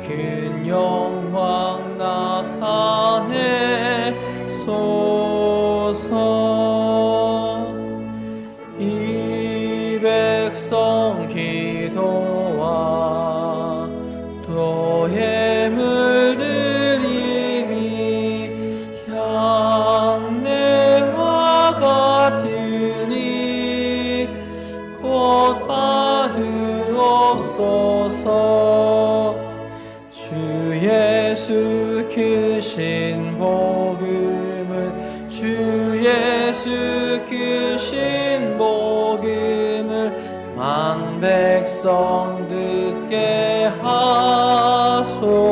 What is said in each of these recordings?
큰 영광 나타내소서. 이 백성 기도와 도의 물들임이 향내와 같으니 곧 받으옵소서. 주 예수 크신 복음을, 주 예수 크신 복음을 만 백성 듣게 하소서.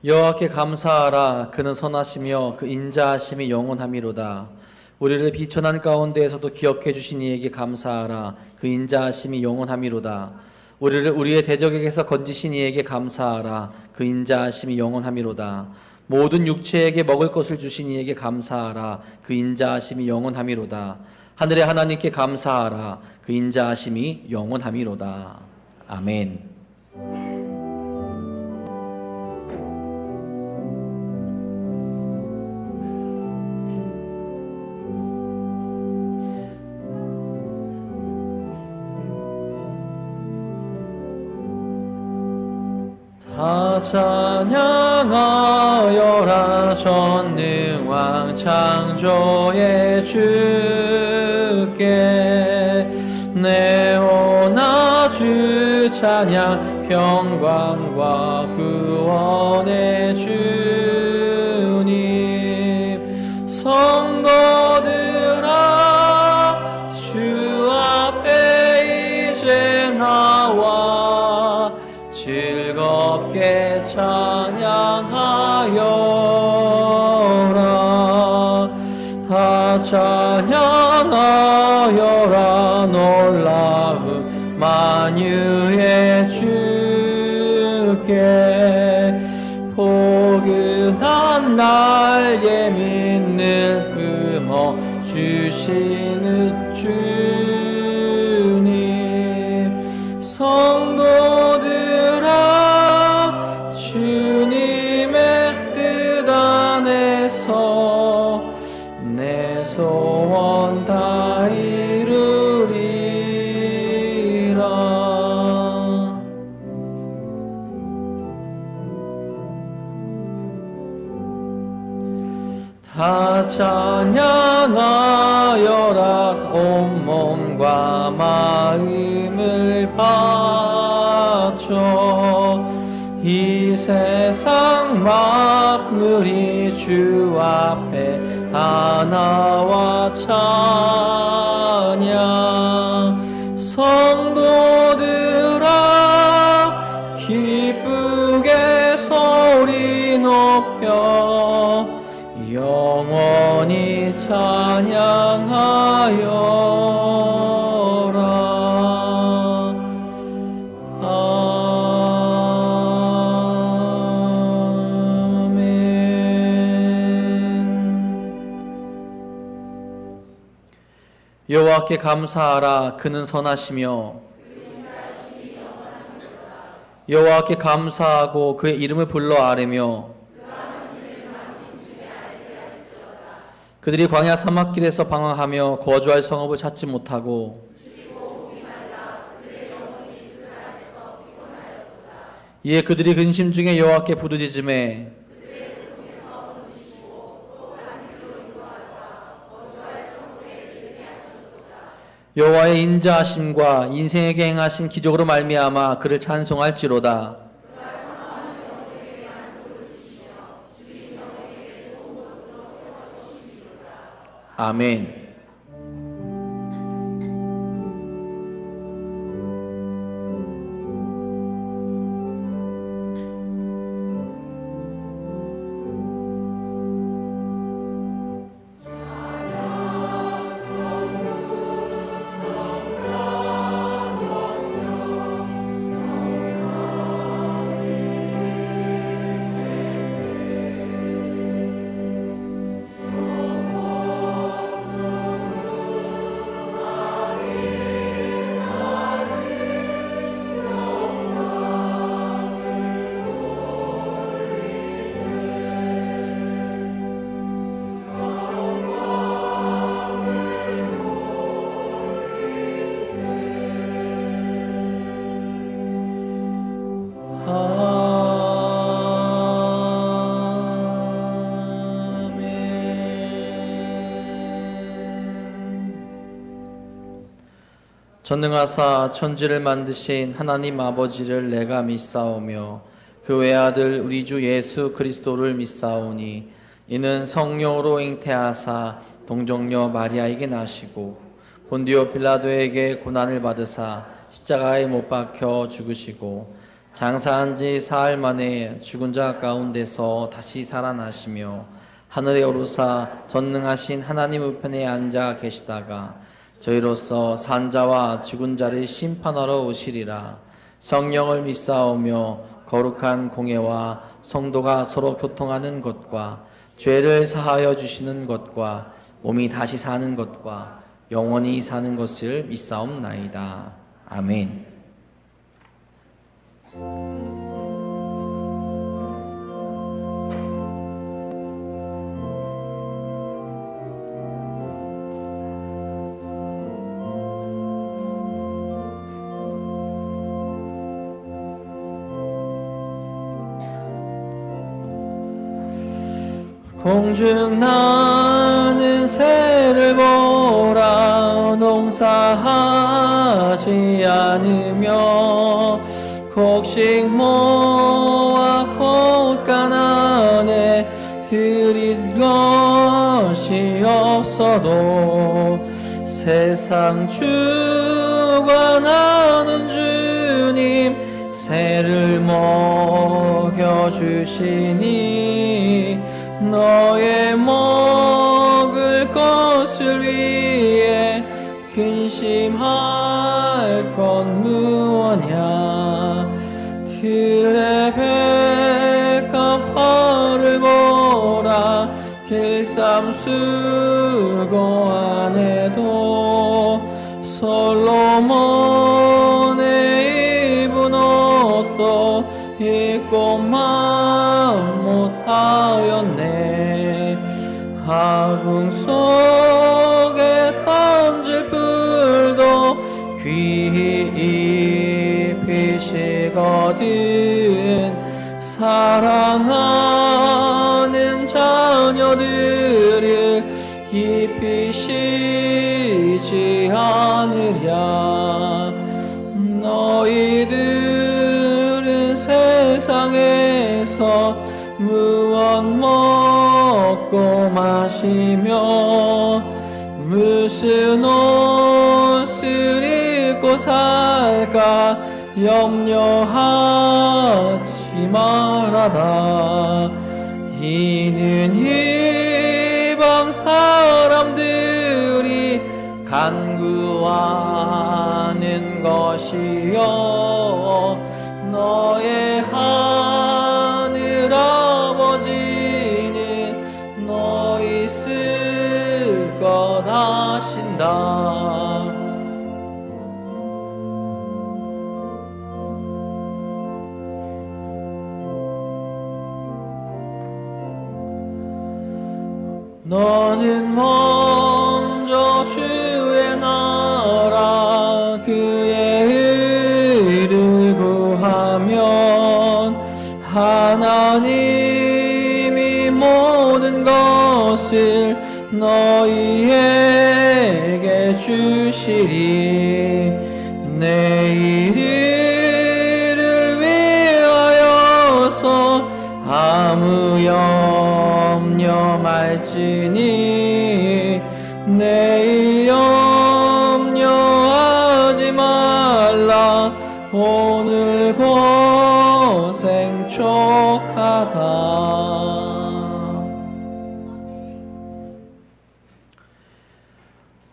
여호와께 감사하라. 그는 선하시며 그 인자하심이 영원함이로다. 우리를 비천한 가운데에서도 기억해 주신 이에게 감사하라. 그 인자하심이 영원함이로다. 우리를 우리의 대적에게서 건지신 이에게 감사하라. 그 인자하심이 영원함이로다. 모든 육체에게 먹을 것을 주신 이에게 감사하라. 그 인자하심이 영원함이로다. 하늘의 하나님께 감사하라. 그 인자하심이 영원함이로다. 아멘. 다 찬양하여라. 전능왕 창조의 주께 내오나 주 찬양. 평강과 구원의 주님. 성도들아 주 앞에 이제 나와 즐겁게 찬양하여라. 다 찬양하여라. 놀라운 만유의 주께 포근한 날개 믿는 품어 주시는 주님. 성도들아 주님의 뜻 안에서 내 소원 다 이루리라. 다 찬양하여라. 온몸과 마음을 바쳐 이 세상 만물이 주 앞에 다 나와 찬양. 성도들아 기쁘게 소리 높여 영원히 찬양하여라. 여호와께 감사하라. 그는 선하시며 여호와께 감사하고 그의 이름을 불러 아뢰며 그들이 광야 사막길에서 방황하며 거주할 성읍을 찾지 못하고 이에 그들이 근심 중에 여호와께 부르짖음에 여호와의 인자하심과 인생에게 행하신 기적으로 말미암아 그를 찬송할지로다. 아멘. 전능하사 천지를 만드신 하나님 아버지를 내가 믿사오며 그 외아들 우리 주 예수 그리스도를 믿사오니 이는 성령으로 잉태하사 동정녀 마리아에게 나시고 본디오 빌라도에게 고난을 받으사 십자가에 못 박혀 죽으시고 장사한 지 사흘 만에 죽은 자 가운데서 다시 살아나시며 하늘에 오르사 전능하신 하나님 우편에 앉아 계시다가 저희로서 산자와 죽은 자를 심판하러 오시리라. 성령을 믿사오며 거룩한 공예와 성도가 서로 교통하는 것과 죄를 사하여 주시는 것과 몸이 다시 사는 것과 영원히 사는 것을 믿사옵나이다. 아멘. 공중 나는 새를 보라. 농사하지 않으며 곡식 모아 곳간 안에 들인 것이 없어도 세상 주관하는 주님 새를 먹여주시니 너의 먹을 것을 위해 근심할 건 무엇냐. 들의 백합화를 보라. 길쌈 수고 안 해도 솔로몬의 입은 옷도 입고만 못하였네. 하궁 속에 던질 풀도 귀히 입히시거든. 사랑하는 자녀들을 입히시지 않으랴. 너희들은 세상에서 무엇 먹고 마시며 무슨 옷을 입고 살까 염려하지 말아라. 이는 이방 사람들이 간구하는 것이요 너의 하늘 아버지는 너희 쓸 것 아신다. 너는 먼저 주의 나라 그의 의를 구하면 하나님이 모든 것을 너희에게 주시리라. 주시리. 내일 일을 위하여서 아무 염려 말지니 내일 염려하지 말라. 오늘 고생 족하다.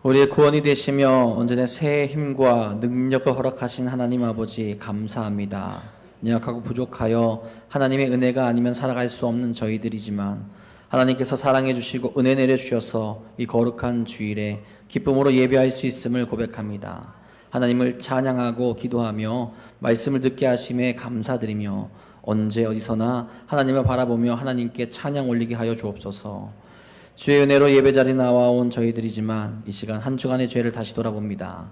우리의 구원이 되시며 언제나 새 힘과 능력을 허락하신 하나님 아버지 감사합니다. 연약하고 부족하여 하나님의 은혜가 아니면 살아갈 수 없는 저희들이지만 하나님께서 사랑해 주시고 은혜 내려주셔서 이 거룩한 주일에 기쁨으로 예배할 수 있음을 고백합니다. 하나님을 찬양하고 기도하며 말씀을 듣게 하심에 감사드리며 언제 어디서나 하나님을 바라보며 하나님께 찬양 올리게 하여 주옵소서. 주의 은혜로 예배자리에 나와온 저희들이지만 이 시간 한 주간의 죄를 다시 돌아봅니다.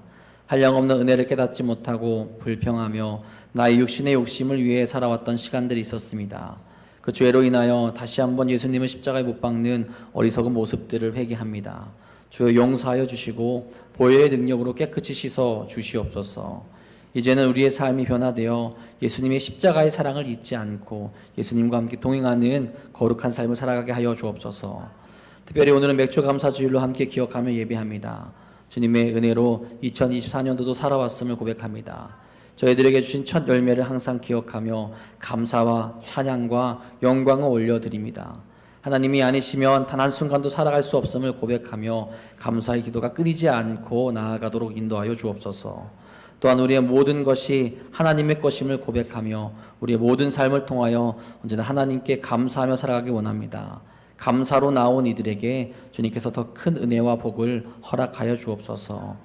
한량없는 은혜를 깨닫지 못하고 불평하며 나의 육신의 욕심을 위해 살아왔던 시간들이 있었습니다. 그 죄로 인하여 다시 한번 예수님을 십자가에 못 박는 어리석은 모습들을 회개합니다. 주여 용서하여 주시고 보혈의 능력으로 깨끗이 씻어 주시옵소서. 이제는 우리의 삶이 변화되어 예수님의 십자가의 사랑을 잊지 않고 예수님과 함께 동행하는 거룩한 삶을 살아가게 하여 주옵소서. 특별히 오늘은 맥주 감사 주일로 함께 기억하며 예배합니다. 주님의 은혜로 2024년도도 살아왔음을 고백합니다. 저희들에게 주신 첫 열매를 항상 기억하며 감사와 찬양과 영광을 올려드립니다. 하나님이 아니시면 단 한순간도 살아갈 수 없음을 고백하며 감사의 기도가 끊이지 않고 나아가도록 인도하여 주옵소서. 또한 우리의 모든 것이 하나님의 것임을 고백하며 우리의 모든 삶을 통하여 언제나 하나님께 감사하며 살아가기 원합니다. 감사로 나온 이들에게 주님께서 더 큰 은혜와 복을 허락하여 주옵소서.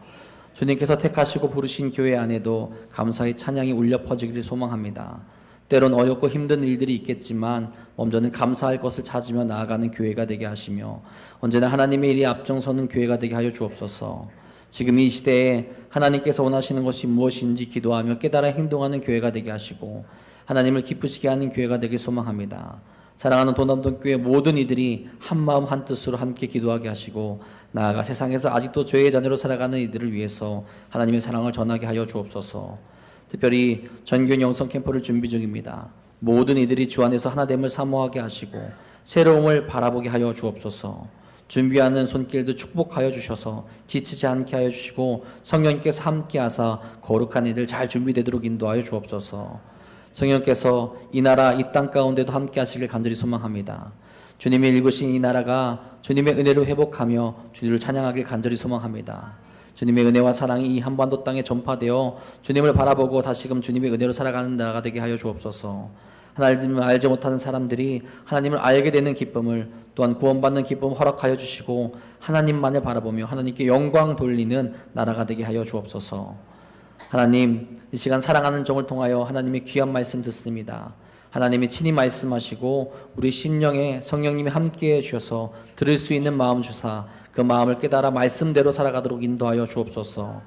주님께서 택하시고 부르신 교회 안에도 감사의 찬양이 울려 퍼지기를 소망합니다. 때론 어렵고 힘든 일들이 있겠지만 먼저는 감사할 것을 찾으며 나아가는 교회가 되게 하시며 언제나 하나님의 일이 앞장서는 교회가 되게 하여 주옵소서. 지금 이 시대에 하나님께서 원하시는 것이 무엇인지 기도하며 깨달아 행동하는 교회가 되게 하시고 하나님을 기쁘시게 하는 교회가 되길 소망합니다. 사랑하는 도남동교회 모든 이들이 한마음 한뜻으로 함께 기도하게 하시고 나아가 세상에서 아직도 죄의 자녀로 살아가는 이들을 위해서 하나님의 사랑을 전하게 하여 주옵소서. 특별히 전교인 영성 캠프를 준비 중입니다. 모든 이들이 주 안에서 하나됨을 사모하게 하시고 새로움을 바라보게 하여 주옵소서. 준비하는 손길도 축복하여 주셔서 지치지 않게 하여 주시고 성령님께서 함께하사 거룩한 이들 잘 준비되도록 인도하여 주옵소서. 성령께서 이 나라 이 땅 가운데도 함께 하시길 간절히 소망합니다. 주님이 일구신 이 나라가 주님의 은혜로 회복하며 주님을 찬양하길 간절히 소망합니다. 주님의 은혜와 사랑이 이 한반도 땅에 전파되어 주님을 바라보고 다시금 주님의 은혜로 살아가는 나라가 되게 하여 주옵소서. 하나님을 알지 못하는 사람들이 하나님을 알게 되는 기쁨을 또한 구원받는 기쁨을 허락하여 주시고 하나님만을 바라보며 하나님께 영광 돌리는 나라가 되게 하여 주옵소서. 하나님, 이 시간 사랑하는 종을 통하여 하나님의 귀한 말씀 듣습니다. 하나님이 친히 말씀하시고 우리 심령에 성령님이 함께해 주셔서 들을 수 있는 마음 주사 그 마음을 깨달아 말씀대로 살아가도록 인도하여 주옵소서.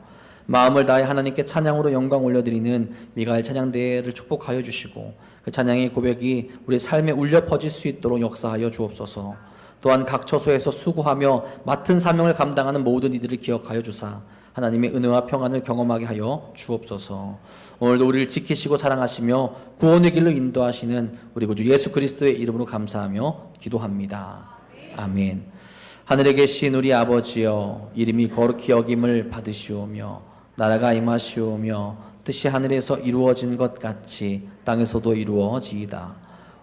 마음을 다해 하나님께 찬양으로 영광 올려드리는 미가엘 찬양대회를 축복하여 주시고 그 찬양의 고백이 우리 삶에 울려 퍼질 수 있도록 역사하여 주옵소서. 또한 각 처소에서 수고하며 맡은 사명을 감당하는 모든 이들을 기억하여 주사 하나님의 은혜와 평안을 경험하게 하여 주옵소서. 오늘도 우리를 지키시고 사랑하시며 구원의 길로 인도하시는 우리 구주 예수 그리스도의 이름으로 감사하며 기도합니다. 아멘. 하늘에 계신 우리 아버지여, 이름이 거룩히 여김을 받으시오며 나라가 임하시오며 뜻이 하늘에서 이루어진 것 같이 땅에서도 이루어지이다.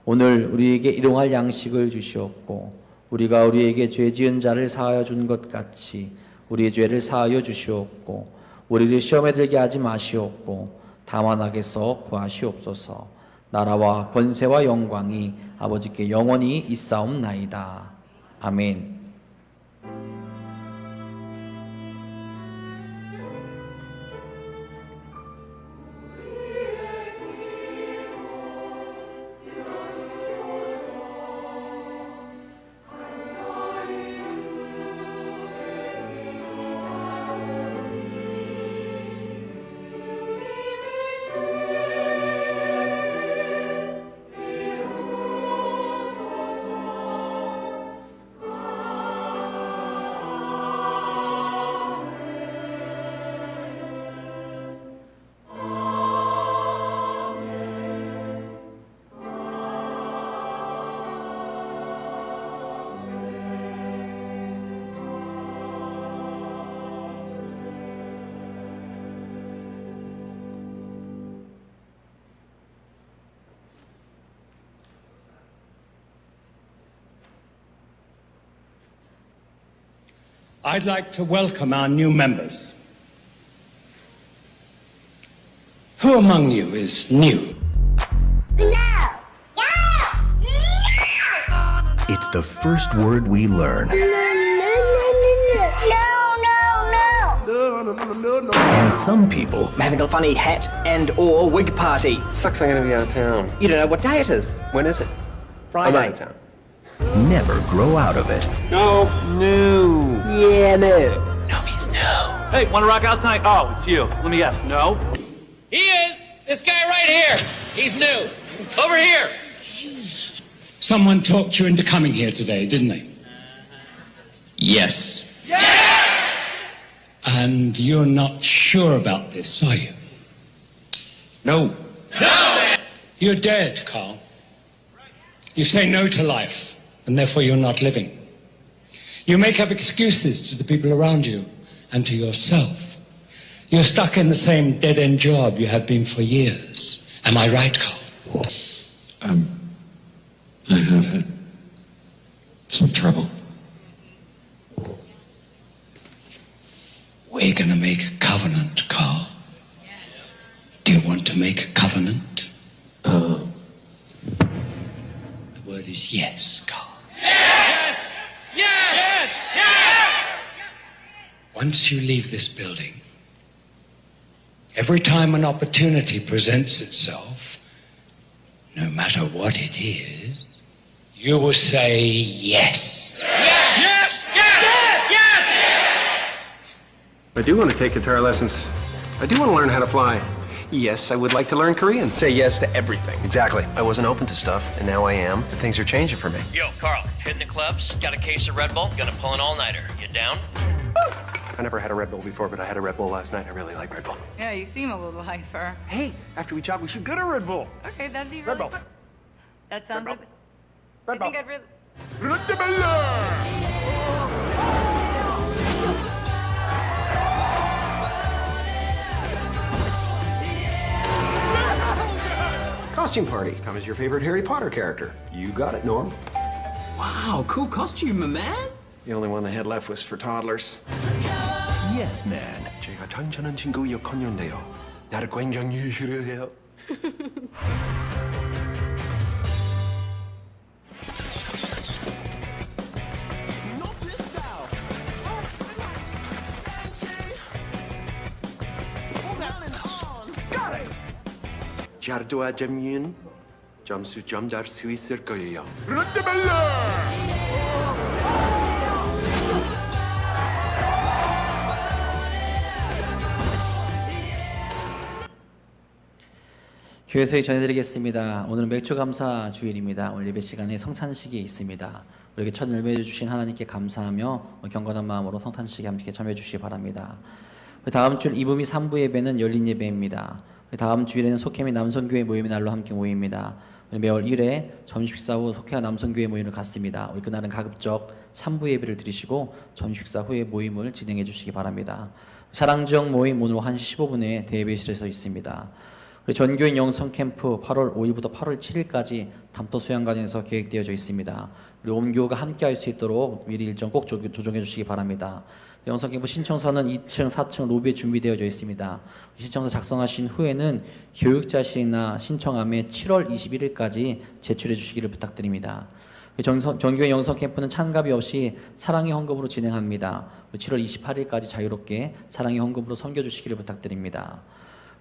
오늘 우리에게 일용할 양식을 주시옵고 우리가 우리에게 죄 지은 자를 사하여 준 것 같이 우리의 죄를 사하여 주시옵고 우리를 시험에 들게 하지 마시옵고 다만 악에서 구하시옵소서. 나라와 권세와 영광이 아버지께 영원히 있사옵나이다. 아멘. I'd like to welcome our new members. Who among you is new? It's the first word we learn. And some people I'm having a funny hat and or wig party. Sucks I'm gonna be out of town. You don't know what day it is. When is it? Friday. I'm out of town. never grow out of it. No. Yeah, no. No means no. Hey, wanna rock out tonight? Oh, it's you. Let me guess. No? He is! This guy right here! He's new! Over here! Someone talked you into coming here today, didn't they? Yes. And you're not sure about this, are you? No. You're dead, Carl. You say no to life, and therefore you're not living. You make up excuses to the people around you and to yourself. You're stuck in the same dead-end job you have been for years. Am I right, Carl? I have had some trouble. We're gonna make a covenant, Carl. Do you want to make a covenant? The word is yes, Carl. Yes! Yes! Once you leave this building, every time an opportunity presents itself, no matter what it is, you will say yes. Yes! I do want to take guitar lessons. I do want to learn how to fly. Yes, I would like to learn Korean. Say yes to everything. Exactly. I wasn't open to stuff, and now I am. Things are changing for me. Yo, Carl, hitting the clubs, got a case of Red Bull, gonna pull an all-nighter. You down? I never had a Red Bull before, but I had a Red Bull last night. I really like Red Bull. Yeah, you seem a little hyper. Hey, after we chat, we should go to Red Bull. Okay, that'd be Red really Bull. fun. That sounds Red like... Red I Bull. think I'd really... Costume party. Come as your favorite Harry Potter character. You got it, Norm. Wow, cool costume, my man. The only one they had left was for toddlers. Yes, man. 제가 천천한 친구 역할인데요. 나를 굉장히 싫어해요. 잘 도와주면 점수 좀 달 수 있을 거예요. 교회에서 전해드리겠습니다. 오늘은 맥주감사 주일입니다. 오늘 예배 시간에 성찬식이 있습니다. 우리에게 첫 열매 주신 하나님께 감사하며 경건한 마음으로 성찬식에 함께 참여해 주시기 바랍니다. 다음 주일 2부 및 3부 예배는 열린 예배입니다. 다음 주일에는 속회및 남성교회 모임의 날로 함께 모입니다. 매월 1회 점심식사 후 속회와 남성교회 모임을 갖습니다. 우리 그날은 가급적 3부 예배를 드리시고 점심식사 후에 모임을 진행해 주시기 바랍니다. 사랑지역 모임 오늘 1시 15분에 대예배실에서 있습니다. 우리 전교인 영성 캠프 8월 5일부터 8월 7일까지 담토 수양관에서 계획되어져 있습니다. 우리 온교가 함께 할 수 있도록 미리 일정 꼭 조정해 주시기 바랍니다. 영성 캠프 신청서는 2층, 4층 로비에 준비되어져 있습니다. 신청서 작성하신 후에는 교육자실이나 신청함에 7월 21일까지 제출해 주시기를 부탁드립니다. 전교회 영성 캠프는 찬갑이 없이 사랑의 헌금으로 진행합니다. 7월 28일까지 자유롭게 사랑의 헌금으로 섬겨주시기를 부탁드립니다.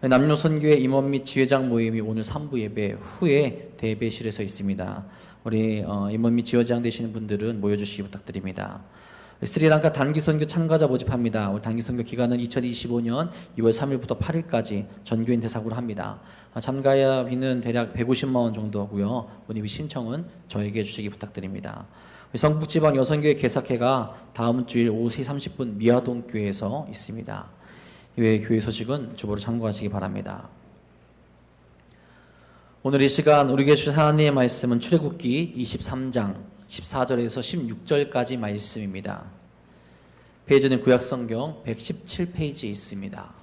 남녀선교회 임원 및 지회장 모임이 오늘 3부 예배 후에 대배실에서 있습니다. 우리 임원 및 지회장 되시는 분들은 모여주시기 부탁드립니다. 스리랑카 단기선교 참가자 모집합니다. 단기선교 기간은 2025년 2월 3일부터 8일까지 전교인 대상으로 합니다. 참가비는 대략 150만 원 정도고요. 문의비 신청은 저에게 해주시기 부탁드립니다. 성북지방 여성교회 개사회가 다음 주일 오후 3시 30분 미화동교회에서 있습니다. 이외의 교회 소식은 주보로 참고하시기 바랍니다. 오늘 이 시간 우리에게 주신 하나님의 말씀은 출애굽기 23장 14절에서 16절까지 말씀입니다. 페이지는 구약성경 117페이지에 있습니다.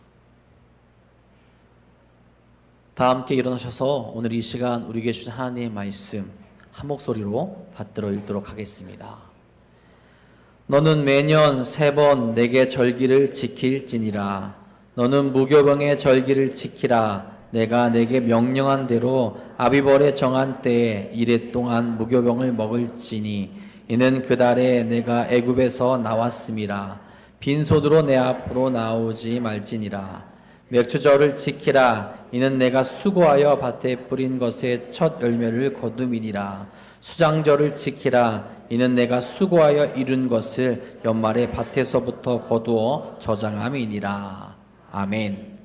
다 함께 일어나셔서 오늘 이 시간 우리에게 주신 하나님의 말씀 한 목소리로 받들어 읽도록 하겠습니다. 너는 매년 3번 내게 절기를 지킬지니라. 너는 무교병의 절기를 지키라. 내가 내게 명령한 대로 아비벌에 정한 때에 이레 동안 무교병을 먹을지니 이는 그 달에 내가 애굽에서 나왔음이라. 빈손으로 내 앞으로 나오지 말지니라. 맥주절을 지키라. 이는 내가 수고하여 밭에 뿌린 것의 첫 열매를 거둠이니라. 수장절을 지키라. 이는 내가 수고하여 이룬 것을 연말에 밭에서부터 거두어 저장함이니라. 아멘.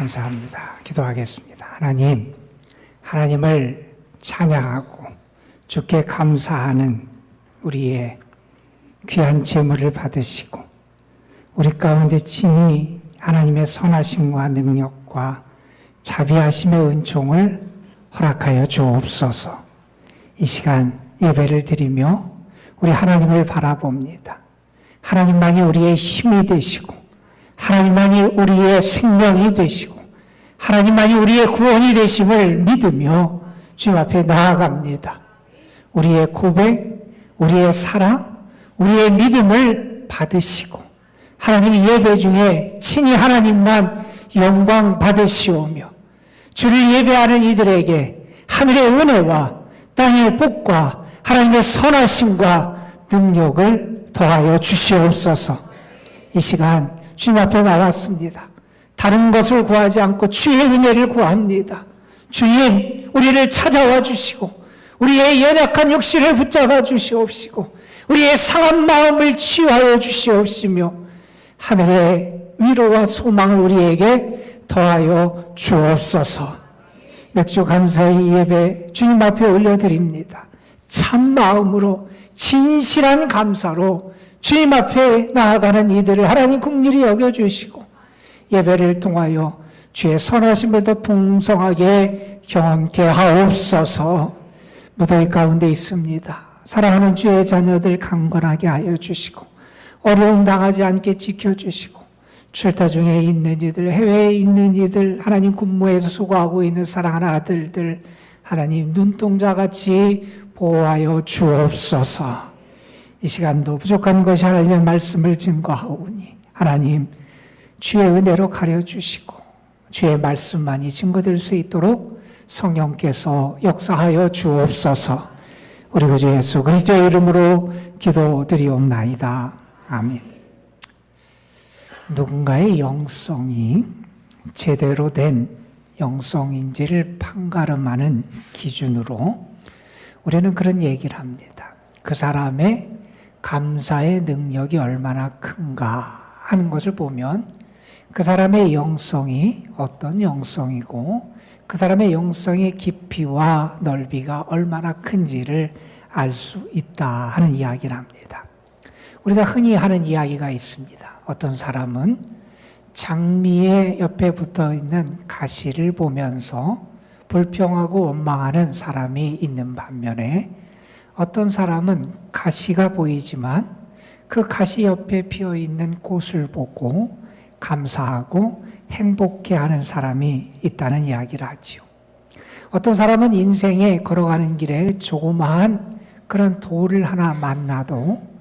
감사합니다. 기도하겠습니다. 하나님, 하나님을 찬양하고 주께 감사하는 우리의 귀한 제물을 받으시고 우리 가운데 친히 하나님의 선하심과 능력과 자비하심의 은총을 허락하여 주옵소서. 이 시간 예배를 드리며 우리 하나님을 바라봅니다. 하나님만이 우리의 힘이 되시고 하나님만이 우리의 생명이 되시고 하나님만이 우리의 구원이 되심을 믿으며 주님 앞에 나아갑니다. 우리의 고백, 우리의 사랑, 우리의 믿음을 받으시고 하나님 예배 중에 친히 하나님만 영광 받으시오며 주를 예배하는 이들에게 하늘의 은혜와 땅의 복과 하나님의 선하심과 능력을 더하여 주시옵소서. 이 시간 주님 앞에 나왔습니다. 다른 것을 구하지 않고 주의 은혜를 구합니다. 주님, 우리를 찾아와 주시고 우리의 연약한 육신을 붙잡아 주시옵시고 우리의 상한 마음을 치유하여 주시옵시며 하늘의 위로와 소망을 우리에게 더하여 주옵소서. 맥주 감사의 예배 주님 앞에 올려드립니다. 참 마음으로 진실한 감사로 주님 앞에 나아가는 이들을 하나님 긍휼히 여겨주시고 예배를 통하여 주의 선하심을 더 풍성하게 경험케 하옵소서. 무더위 가운데 있습니다. 사랑하는 주의 자녀들 강건하게 하여 주시고 어려움 당하지 않게 지켜주시고 출타 중에 있는 이들, 해외에 있는 이들, 하나님 군무에서 수고하고 있는 사랑하는 아들들 하나님 눈동자같이 보호하여 주옵소서. 이 시간도 부족한 것이 하나님의 말씀을 증거하오니 하나님 주의 은혜로 가려주시고 주의 말씀만이 증거될 수 있도록 성령께서 역사하여 주옵소서. 우리 구주 예수 그리스도의 이름으로 기도드리옵나이다. 아멘. 누군가의 영성이 제대로 된 영성인지를 판가름하는 기준으로 우리는 그런 얘기를 합니다. 그 사람의 감사의 능력이 얼마나 큰가 하는 것을 보면 그 사람의 영성이 어떤 영성이고 그 사람의 영성의 깊이와 넓이가 얼마나 큰지를 알 수 있다 하는 이야기를 합니다. 우리가 흔히 하는 이야기가 있습니다. 어떤 사람은 장미의 옆에 붙어 있는 가시를 보면서 불평하고 원망하는 사람이 있는 반면에 어떤 사람은 가시가 보이지만 그 가시 옆에 피어 있는 꽃을 보고 감사하고 행복해하는 사람이 있다는 이야기를 하지요. 어떤 사람은 인생에 걸어가는 길에 조그마한 그런 돌을 하나 만나도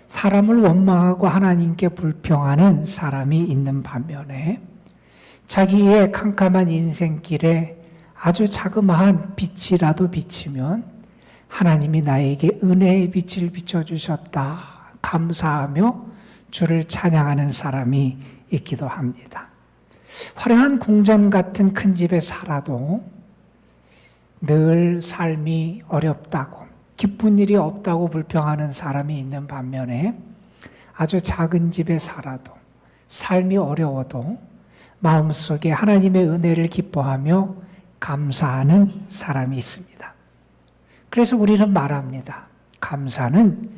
사람을 원망하고 하나님께 불평하는 사람이 있는 반면에 자기의 캄캄한 인생길에 아주 자그마한 빛이라도 비치면 하나님이 나에게 은혜의 빛을 비춰주셨다 감사하며 주를 찬양하는 사람이 있기도 합니다. 화려한 궁전 같은 큰 집에 살아도 늘 삶이 어렵다고 기쁜 일이 없다고 불평하는 사람이 있는 반면에 아주 작은 집에 살아도 삶이 어려워도 마음속에 하나님의 은혜를 기뻐하며 감사하는 사람이 있습니다. 그래서 우리는 말합니다. 감사는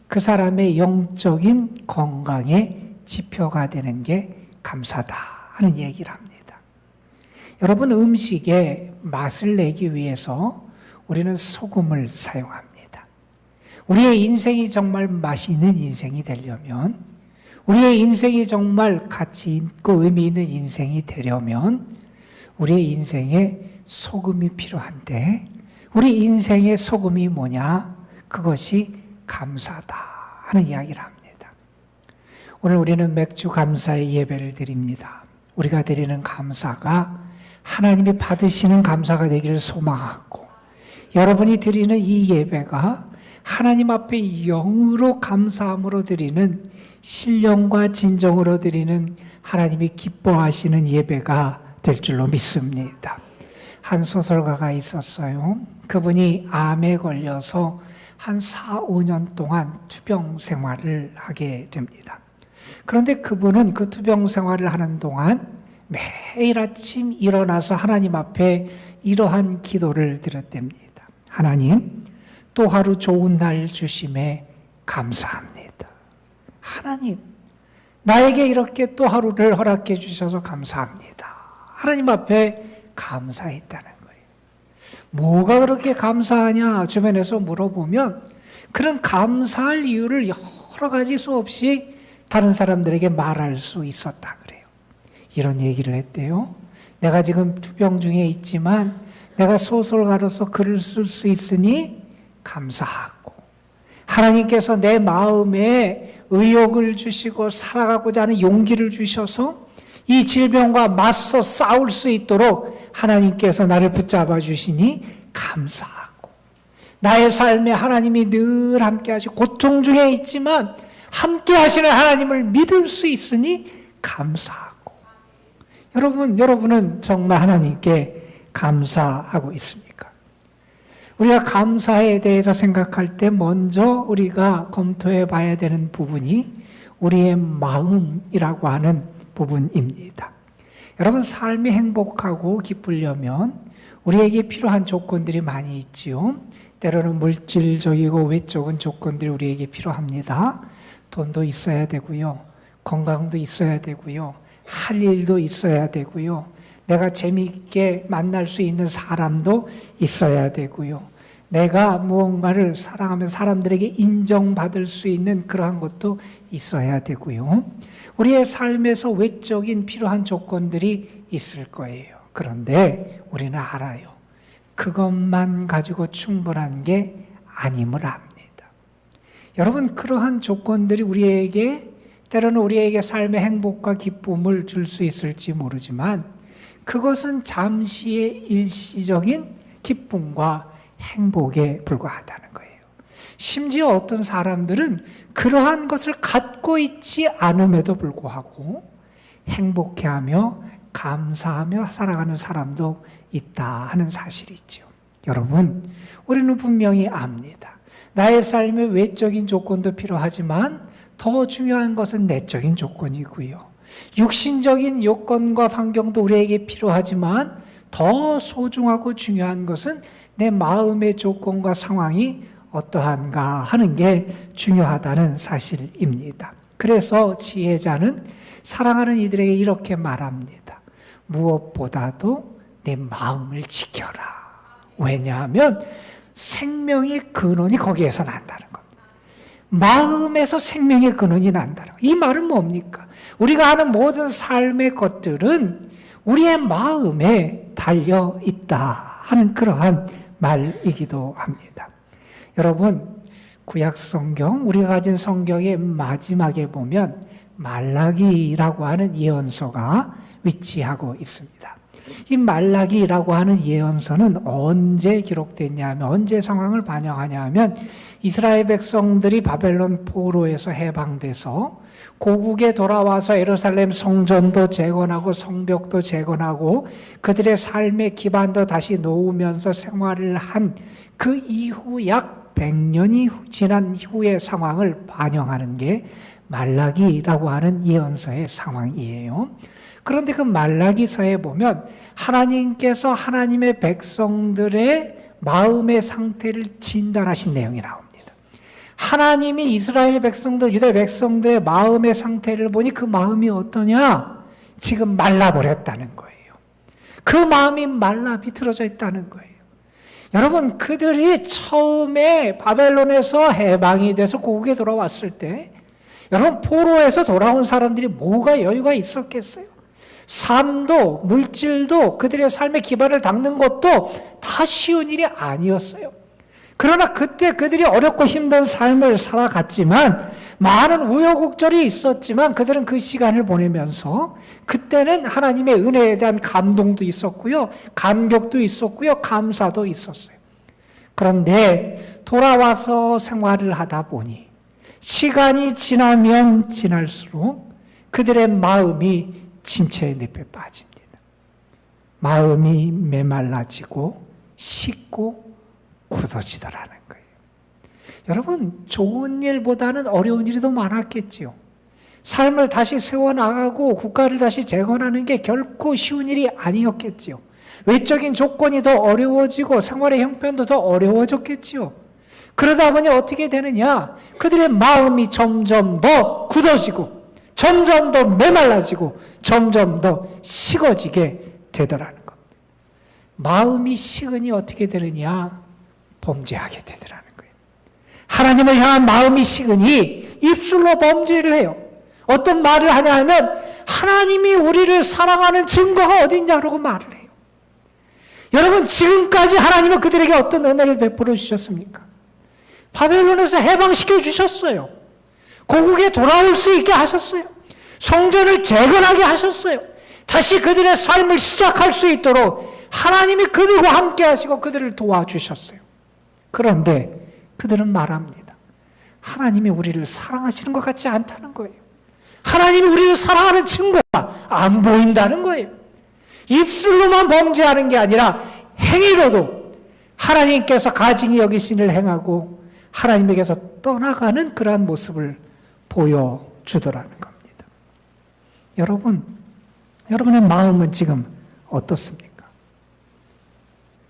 그 사람의 영적인 건강의 지표가 되는 게 감사다 하는 얘기를 합니다. 여러분, 음식에 맛을 내기 위해서 우리는 소금을 사용합니다. 우리의 인생이 정말 맛있는 인생이 되려면, 우리의 인생이 정말 가치 있고 의미 있는 인생이 되려면 우리의 인생에 소금이 필요한데 우리 인생의 소금이 뭐냐? 그것이 감사다 하는 이야기를 합니다. 오늘 우리는 맥주 감사의 예배를 드립니다. 우리가 드리는 감사가 하나님이 받으시는 감사가 되기를 소망하고 여러분이 드리는 이 예배가 하나님 앞에 영으로 감사함으로 드리는 신령과 진정으로 드리는 하나님이 기뻐하시는 예배가 될 줄로 믿습니다. 한 소설가가 있었어요. 그분이 암에 걸려서 한 4, 5년 동안 투병 생활을 하게 됩니다. 그런데 그분은 그 투병 생활을 하는 동안 매일 아침 일어나서 하나님 앞에 이러한 기도를 드렸답니다. 하나님, 또 하루 좋은 날 주심에 감사합니다. 하나님, 나에게 이렇게 또 하루를 허락해 주셔서 감사합니다. 하나님 앞에 감사했다는 거예요. 뭐가 그렇게 감사하냐 주변에서 물어보면 그런 감사할 이유를 여러 가지 수없이 다른 사람들에게 말할 수 있었다 그래요. 이런 얘기를 했대요. 내가 지금 투병 중에 있지만 내가 소설가로서 글을 쓸 수 있으니 감사하고 하나님께서 내 마음에 의욕을 주시고 살아가고자 하는 용기를 주셔서 이 질병과 맞서 싸울 수 있도록 하나님께서 나를 붙잡아 주시니 감사하고 나의 삶에 하나님이 늘 함께 하시고 고통 중에 있지만 함께 하시는 하나님을 믿을 수 있으니 감사하고 여러분은 정말 하나님께 감사하고 있습니까? 우리가 감사에 대해서 생각할 때 먼저 우리가 검토해 봐야 되는 부분이 우리의 마음이라고 하는 부분입니다. 여러분, 삶이 행복하고 기쁘려면 우리에게 필요한 조건들이 많이 있지요. 때로는 물질적이고 외적인 조건들이 우리에게 필요합니다. 돈도 있어야 되고요. 건강도 있어야 되고요. 할 일도 있어야 되고요. 내가 재미있게 만날 수 있는 사람도 있어야 되고요. 내가 무언가를 사랑하면 사람들에게 인정받을 수 있는 그러한 것도 있어야 되고요. 우리의 삶에서 외적인 필요한 조건들이 있을 거예요. 그런데 우리는 알아요. 그것만 가지고 충분한 게 아님을 압니다. 여러분, 그러한 조건들이 우리에게 때로는 우리에게 삶의 행복과 기쁨을 줄 수 있을지 모르지만 그것은 잠시의 일시적인 기쁨과 행복에 불과하다는 거예요. 심지어 어떤 사람들은 그러한 것을 갖고 있지 않음에도 불구하고 행복해하며 감사하며 살아가는 사람도 있다 하는 사실이 있죠. 여러분, 우리는 분명히 압니다. 나의 삶의 외적인 조건도 필요하지만 더 중요한 것은 내적인 조건이고요. 육신적인 요건과 환경도 우리에게 필요하지만 더 소중하고 중요한 것은 내 마음의 조건과 상황이 어떠한가 하는 게 중요하다는 사실입니다. 그래서 지혜자는 사랑하는 이들에게 이렇게 말합니다. 무엇보다도 내 마음을 지켜라. 왜냐하면 생명의 근원이 거기에서 난다는 겁니다. 마음에서 생명의 근원이 난다는 거예요. 이 말은 뭡니까? 우리가 하는 모든 삶의 것들은 우리의 마음에 달려 있다 하는 그러한 말이기도 합니다. 여러분, 구약 성경, 우리가 가진 성경의 마지막에 보면 말라기라고 하는 예언서가 위치하고 있습니다. 이 말라기라고 하는 예언서는 언제 기록됐냐면, 언제 상황을 반영하냐면 이스라엘 백성들이 바벨론 포로에서 해방돼서 고국에 돌아와서 예루살렘 성전도 재건하고 성벽도 재건하고 그들의 삶의 기반도 다시 놓으면서 생활을 한 그 이후 약 100년이 지난 후의 상황을 반영하는 게 말라기라고 하는 예언서의 상황이에요. 그런데 그 말라기서에 보면 하나님께서 하나님의 백성들의 마음의 상태를 진단하신 내용이 나옵니다. 하나님이 이스라엘 백성들, 유다 백성들의 마음의 상태를 보니 그 마음이 어떠냐? 지금 말라버렸다는 거예요. 그 마음이 말라 비틀어져 있다는 거예요. 여러분, 그들이 처음에 바벨론에서 해방이 돼서 고국에 돌아왔을 때 여러분, 포로에서 돌아온 사람들이 뭐가 여유가 있었겠어요? 삶도 물질도 그들의 삶의 기반을 닦는 것도 다 쉬운 일이 아니었어요. 그러나 그때 그들이 어렵고 힘든 삶을 살아갔지만 많은 우여곡절이 있었지만 그들은 그 시간을 보내면서 그때는 하나님의 은혜에 대한 감동도 있었고요. 감격도 있었고요. 감사도 있었어요. 그런데 돌아와서 생활을 하다 보니 시간이 지나면 지날수록 그들의 마음이 침체의 늪에 빠집니다. 마음이 메말라지고 식고 굳어지더라는 거예요. 여러분, 좋은 일보다는 어려운 일이 더 많았겠지요. 삶을 다시 세워나가고 국가를 다시 재건하는 게 결코 쉬운 일이 아니었겠지요. 외적인 조건이 더 어려워지고 생활의 형편도 더 어려워졌겠지요. 그러다 보니 어떻게 되느냐? 그들의 마음이 점점 더 굳어지고 점점 더 메말라지고 점점 더 식어지게 되더라는 겁니다. 마음이 식으니 어떻게 되느냐? 범죄하게 되더라는 거예요. 하나님을 향한 마음이 식으니 입술로 범죄를 해요. 어떤 말을 하냐 하면 하나님이 우리를 사랑하는 증거가 어딨냐라고 말을 해요. 여러분, 지금까지 하나님은 그들에게 어떤 은혜를 베풀어 주셨습니까? 바벨론에서 해방시켜 주셨어요. 고국에 돌아올 수 있게 하셨어요. 성전을 재건하게 하셨어요. 다시 그들의 삶을 시작할 수 있도록 하나님이 그들과 함께 하시고 그들을 도와주셨어요. 그런데 그들은 말합니다. 하나님이 우리를 사랑하시는 것 같지 않다는 거예요. 하나님이 우리를 사랑하는 증거가 안 보인다는 거예요. 입술로만 범죄하는 게 아니라 행위로도 하나님께서 가증히 여기신을 행하고 하나님에게서 떠나가는 그러한 모습을 보여주더라는 겁니다. 여러분, 여러분의 마음은 지금 어떻습니까?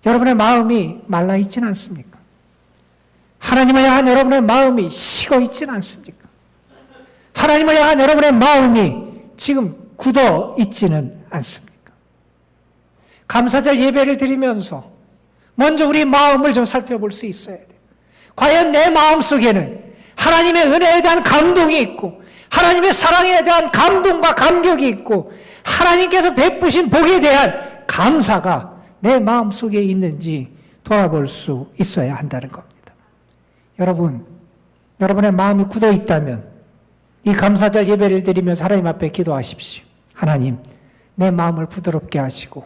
여러분의 마음이 말라있진 않습니까? 하나님을 향한 여러분의 마음이 식어있진 않습니까? 하나님을 향한 여러분의 마음이 지금 굳어 있지는 않습니까? 감사절 예배를 드리면서 먼저 우리 마음을 좀 살펴볼 수 있어야 돼요. 과연 내 마음 속에는 하나님의 은혜에 대한 감동이 있고 하나님의 사랑에 대한 감동과 감격이 있고 하나님께서 베푸신 복에 대한 감사가 내 마음 속에 있는지 돌아볼 수 있어야 한다는 겁니다. 여러분, 여러분의 마음이 굳어 있다면 이 감사절 예배를 드리면서 하나님 앞에 기도하십시오. 하나님, 내 마음을 부드럽게 하시고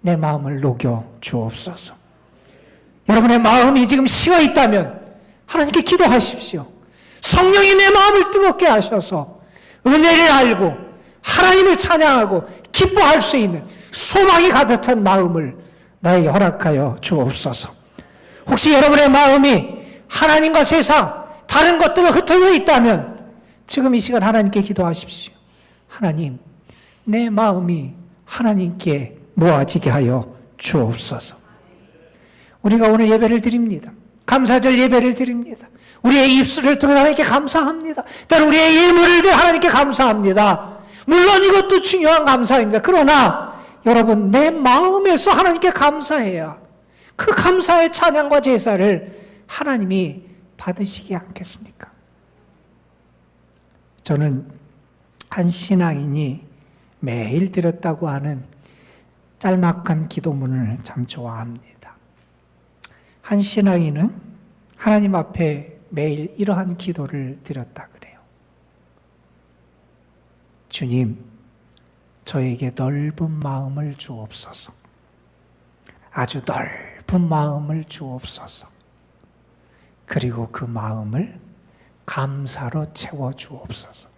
내 마음을 녹여 주옵소서. 여러분의 마음이 지금 식어 있다면 하나님께 기도하십시오. 성령이 내 마음을 뜨겁게 하셔서 은혜를 알고 하나님을 찬양하고 기뻐할 수 있는 소망이 가득 찬 마음을 나에게 허락하여 주옵소서. 혹시 여러분의 마음이 하나님과 세상 다른 것들로 흩어져 있다면 지금 이 시간 하나님께 기도하십시오. 하나님, 내 마음이 하나님께 모아지게 하여 주옵소서. 우리가 오늘 예배를 드립니다. 감사절 예배를 드립니다. 우리의 입술을 통해 하나님께 감사합니다. 때로 우리의 예물을 통해 하나님께 감사합니다. 물론 이것도 중요한 감사입니다. 그러나 여러분, 내 마음에서 하나님께 감사해야 그 감사의 찬양과 제사를 하나님이 받으시지 않겠습니까? 저는 한 신앙인이 매일 드렸다고 하는 짤막한 기도문을 참 좋아합니다. 한 신앙인은 하나님 앞에 매일 이러한 기도를 드렸다 그래요. 주님, 저에게 넓은 마음을 주옵소서. 아주 넓은 마음을 주옵소서. 그리고 그 마음을 감사로 채워 주옵소서.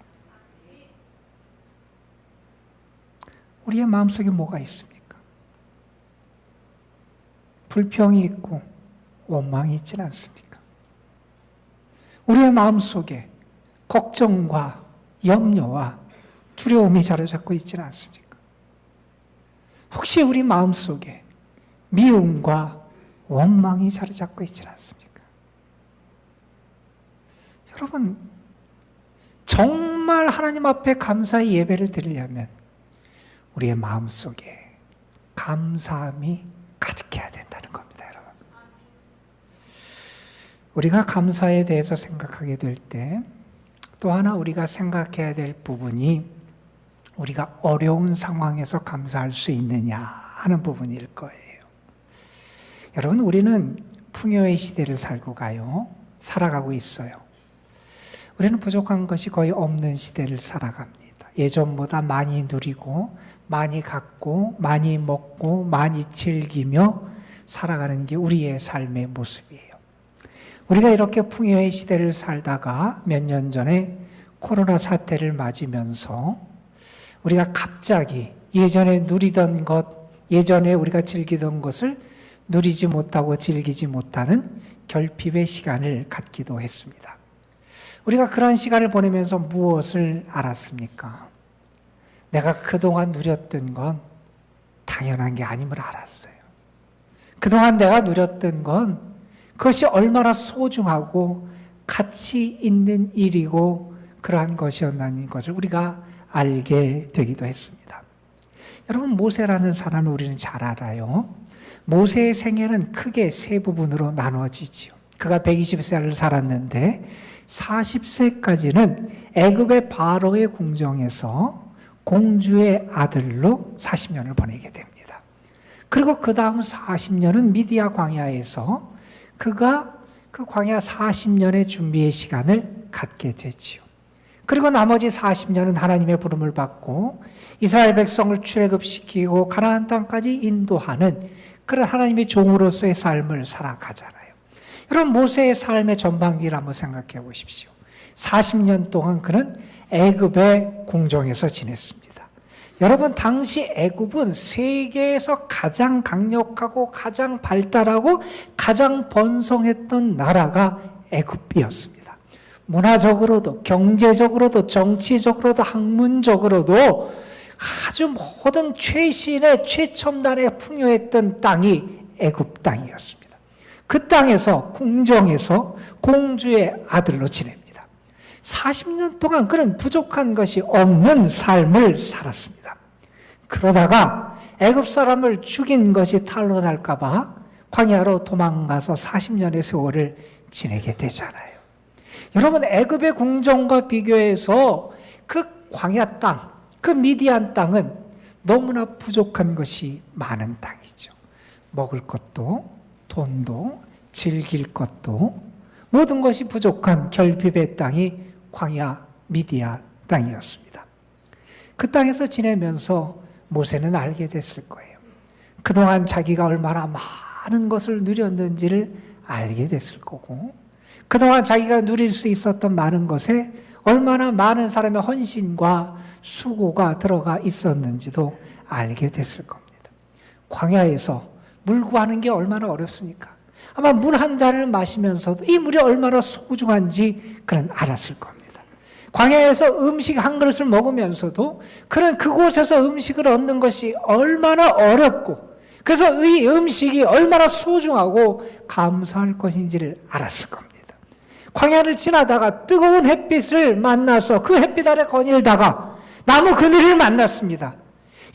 우리의 마음속에 뭐가 있습니까? 불평이 있고 원망이 있지는 않습니까? 우리의 마음속에 걱정과 염려와 두려움이 자리잡고 있지는 않습니까? 혹시 우리 마음속에 미움과 원망이 자리잡고 있지는 않습니까? 여러분, 정말 하나님 앞에 감사의 예배를 드리려면 우리의 마음속에 감사함이 가득해야 된다는 겁니다, 여러분. 우리가 감사에 대해서 생각하게 될 때 또 하나 우리가 생각해야 될 부분이 우리가 어려운 상황에서 감사할 수 있느냐 하는 부분일 거예요. 여러분, 우리는 풍요의 시대를 살아가고 있어요. 우리는 부족한 것이 거의 없는 시대를 살아갑니다. 예전보다 많이 누리고 많이 갖고 많이 먹고 많이 즐기며 살아가는 게 우리의 삶의 모습이에요. 우리가 이렇게 풍요의 시대를 살다가 몇 년 전에 코로나 사태를 맞으면서 우리가 갑자기 예전에 누리던 것, 예전에 우리가 즐기던 것을 누리지 못하고 즐기지 못하는 결핍의 시간을 갖기도 했습니다. 우리가 그런 시간을 보내면서 무엇을 알았습니까? 내가 그동안 누렸던 건 당연한 게 아님을 알았어요. 그동안 내가 누렸던 건 그것이 얼마나 소중하고 가치 있는 일이고 그러한 것이었다는 것을 우리가 알게 되기도 했습니다. 여러분, 모세라는 사람을 우리는 잘 알아요. 모세의 생애는 크게 세 부분으로 나눠지지요. 그가 120세를 살았는데 40세까지는 애굽의 바로의 궁정에서 공주의 아들로 40년을 보내게 됩니다. 그리고 그 다음 40년은 미디야 광야에서 그가 그 광야 40년의 준비의 시간을 갖게 되지요. 그리고 나머지 40년은 하나님의 부름을 받고 이스라엘 백성을 출애굽시키고 가나안 땅까지 인도하는 그런 하나님의 종으로서의 삶을 살아가잖아요. 여러분, 모세의 삶의 전반기를 한번 생각해 보십시오. 40년 동안 그는 애굽의 궁정에서 지냈습니다. 여러분, 당시 애굽은 세계에서 가장 강력하고 가장 발달하고 가장 번성했던 나라가 애굽이었습니다. 문화적으로도 경제적으로도 정치적으로도 학문적으로도 아주 모든 최신의 최첨단에 풍요했던 땅이 애굽 땅이었습니다. 그 땅에서 궁정에서 공주의 아들로 지냅니다. 40년 동안 그는 부족한 것이 없는 삶을 살았습니다. 그러다가 애굽 사람을 죽인 것이 탈로 날까 봐 광야로 도망가서 40년의 세월을 지내게 되잖아요. 여러분, 애굽의 궁정과 비교해서 그 광야 땅, 그 미디안 땅은 너무나 부족한 것이 많은 땅이죠. 먹을 것도, 돈도, 즐길 것도 모든 것이 부족한 결핍의 땅이 광야 미디안 땅이었습니다. 그 땅에서 지내면서 모세는 알게 됐을 거예요. 그동안 자기가 얼마나 많은 것을 누렸는지를 알게 됐을 거고, 그동안 자기가 누릴 수 있었던 많은 것에 얼마나 많은 사람의 헌신과 수고가 들어가 있었는지도 알게 됐을 겁니다. 광야에서 물 구하는 게 얼마나 어렵습니까? 아마 물 한 잔을 마시면서도 이 물이 얼마나 소중한지 그는 알았을 겁니다. 광야에서 음식 한 그릇을 먹으면서도 그는 그곳에서 음식을 얻는 것이 얼마나 어렵고, 그래서 이 음식이 얼마나 소중하고 감사할 것인지를 알았을 겁니다. 광야를 지나다가 뜨거운 햇빛을 만나서 그 햇빛 아래 거닐다가 나무 그늘을 만났습니다.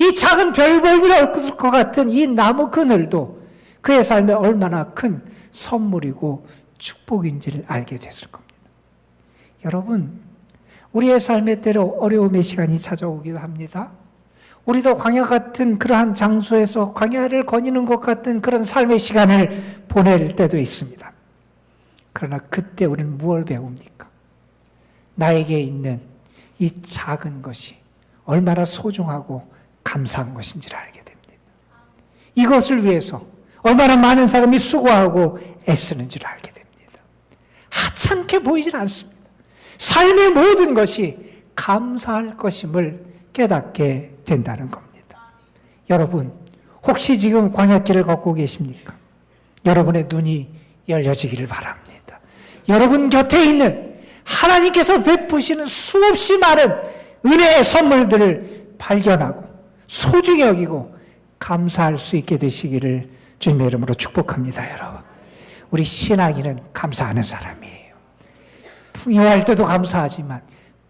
이 작은 별 볼 일 없을 것 같은 이 나무 그늘도 그의 삶에 얼마나 큰 선물이고 축복인지를 알게 됐을 겁니다. 여러분, 우리의 삶에 때로 어려움의 시간이 찾아오기도 합니다. 우리도 광야 같은 그러한 장소에서 광야를 거니는 것 같은 그런 삶의 시간을 보낼 때도 있습니다. 그러나 그때 우리는 무엇을 배웁니까? 나에게 있는 이 작은 것이 얼마나 소중하고 감사한 것인지를 알게 됩니다. 이것을 위해서 얼마나 많은 사람이 수고하고 애쓰는지를 알게 됩니다. 하찮게 보이질 않습니다. 삶의 모든 것이 감사할 것임을 깨닫게 된다는 겁니다. 여러분, 혹시 지금 광야길을 걷고 계십니까? 여러분의 눈이 열려지기를 바랍니다. 여러분 곁에 있는 하나님께서 베푸시는 수없이 많은 은혜의 선물들을 발견하고 소중히 여기고 감사할 수 있게 되시기를 주님의 이름으로 축복합니다. 여러분, 우리 신앙인은 감사하는 사람이에요. 풍요할 때도 감사하지만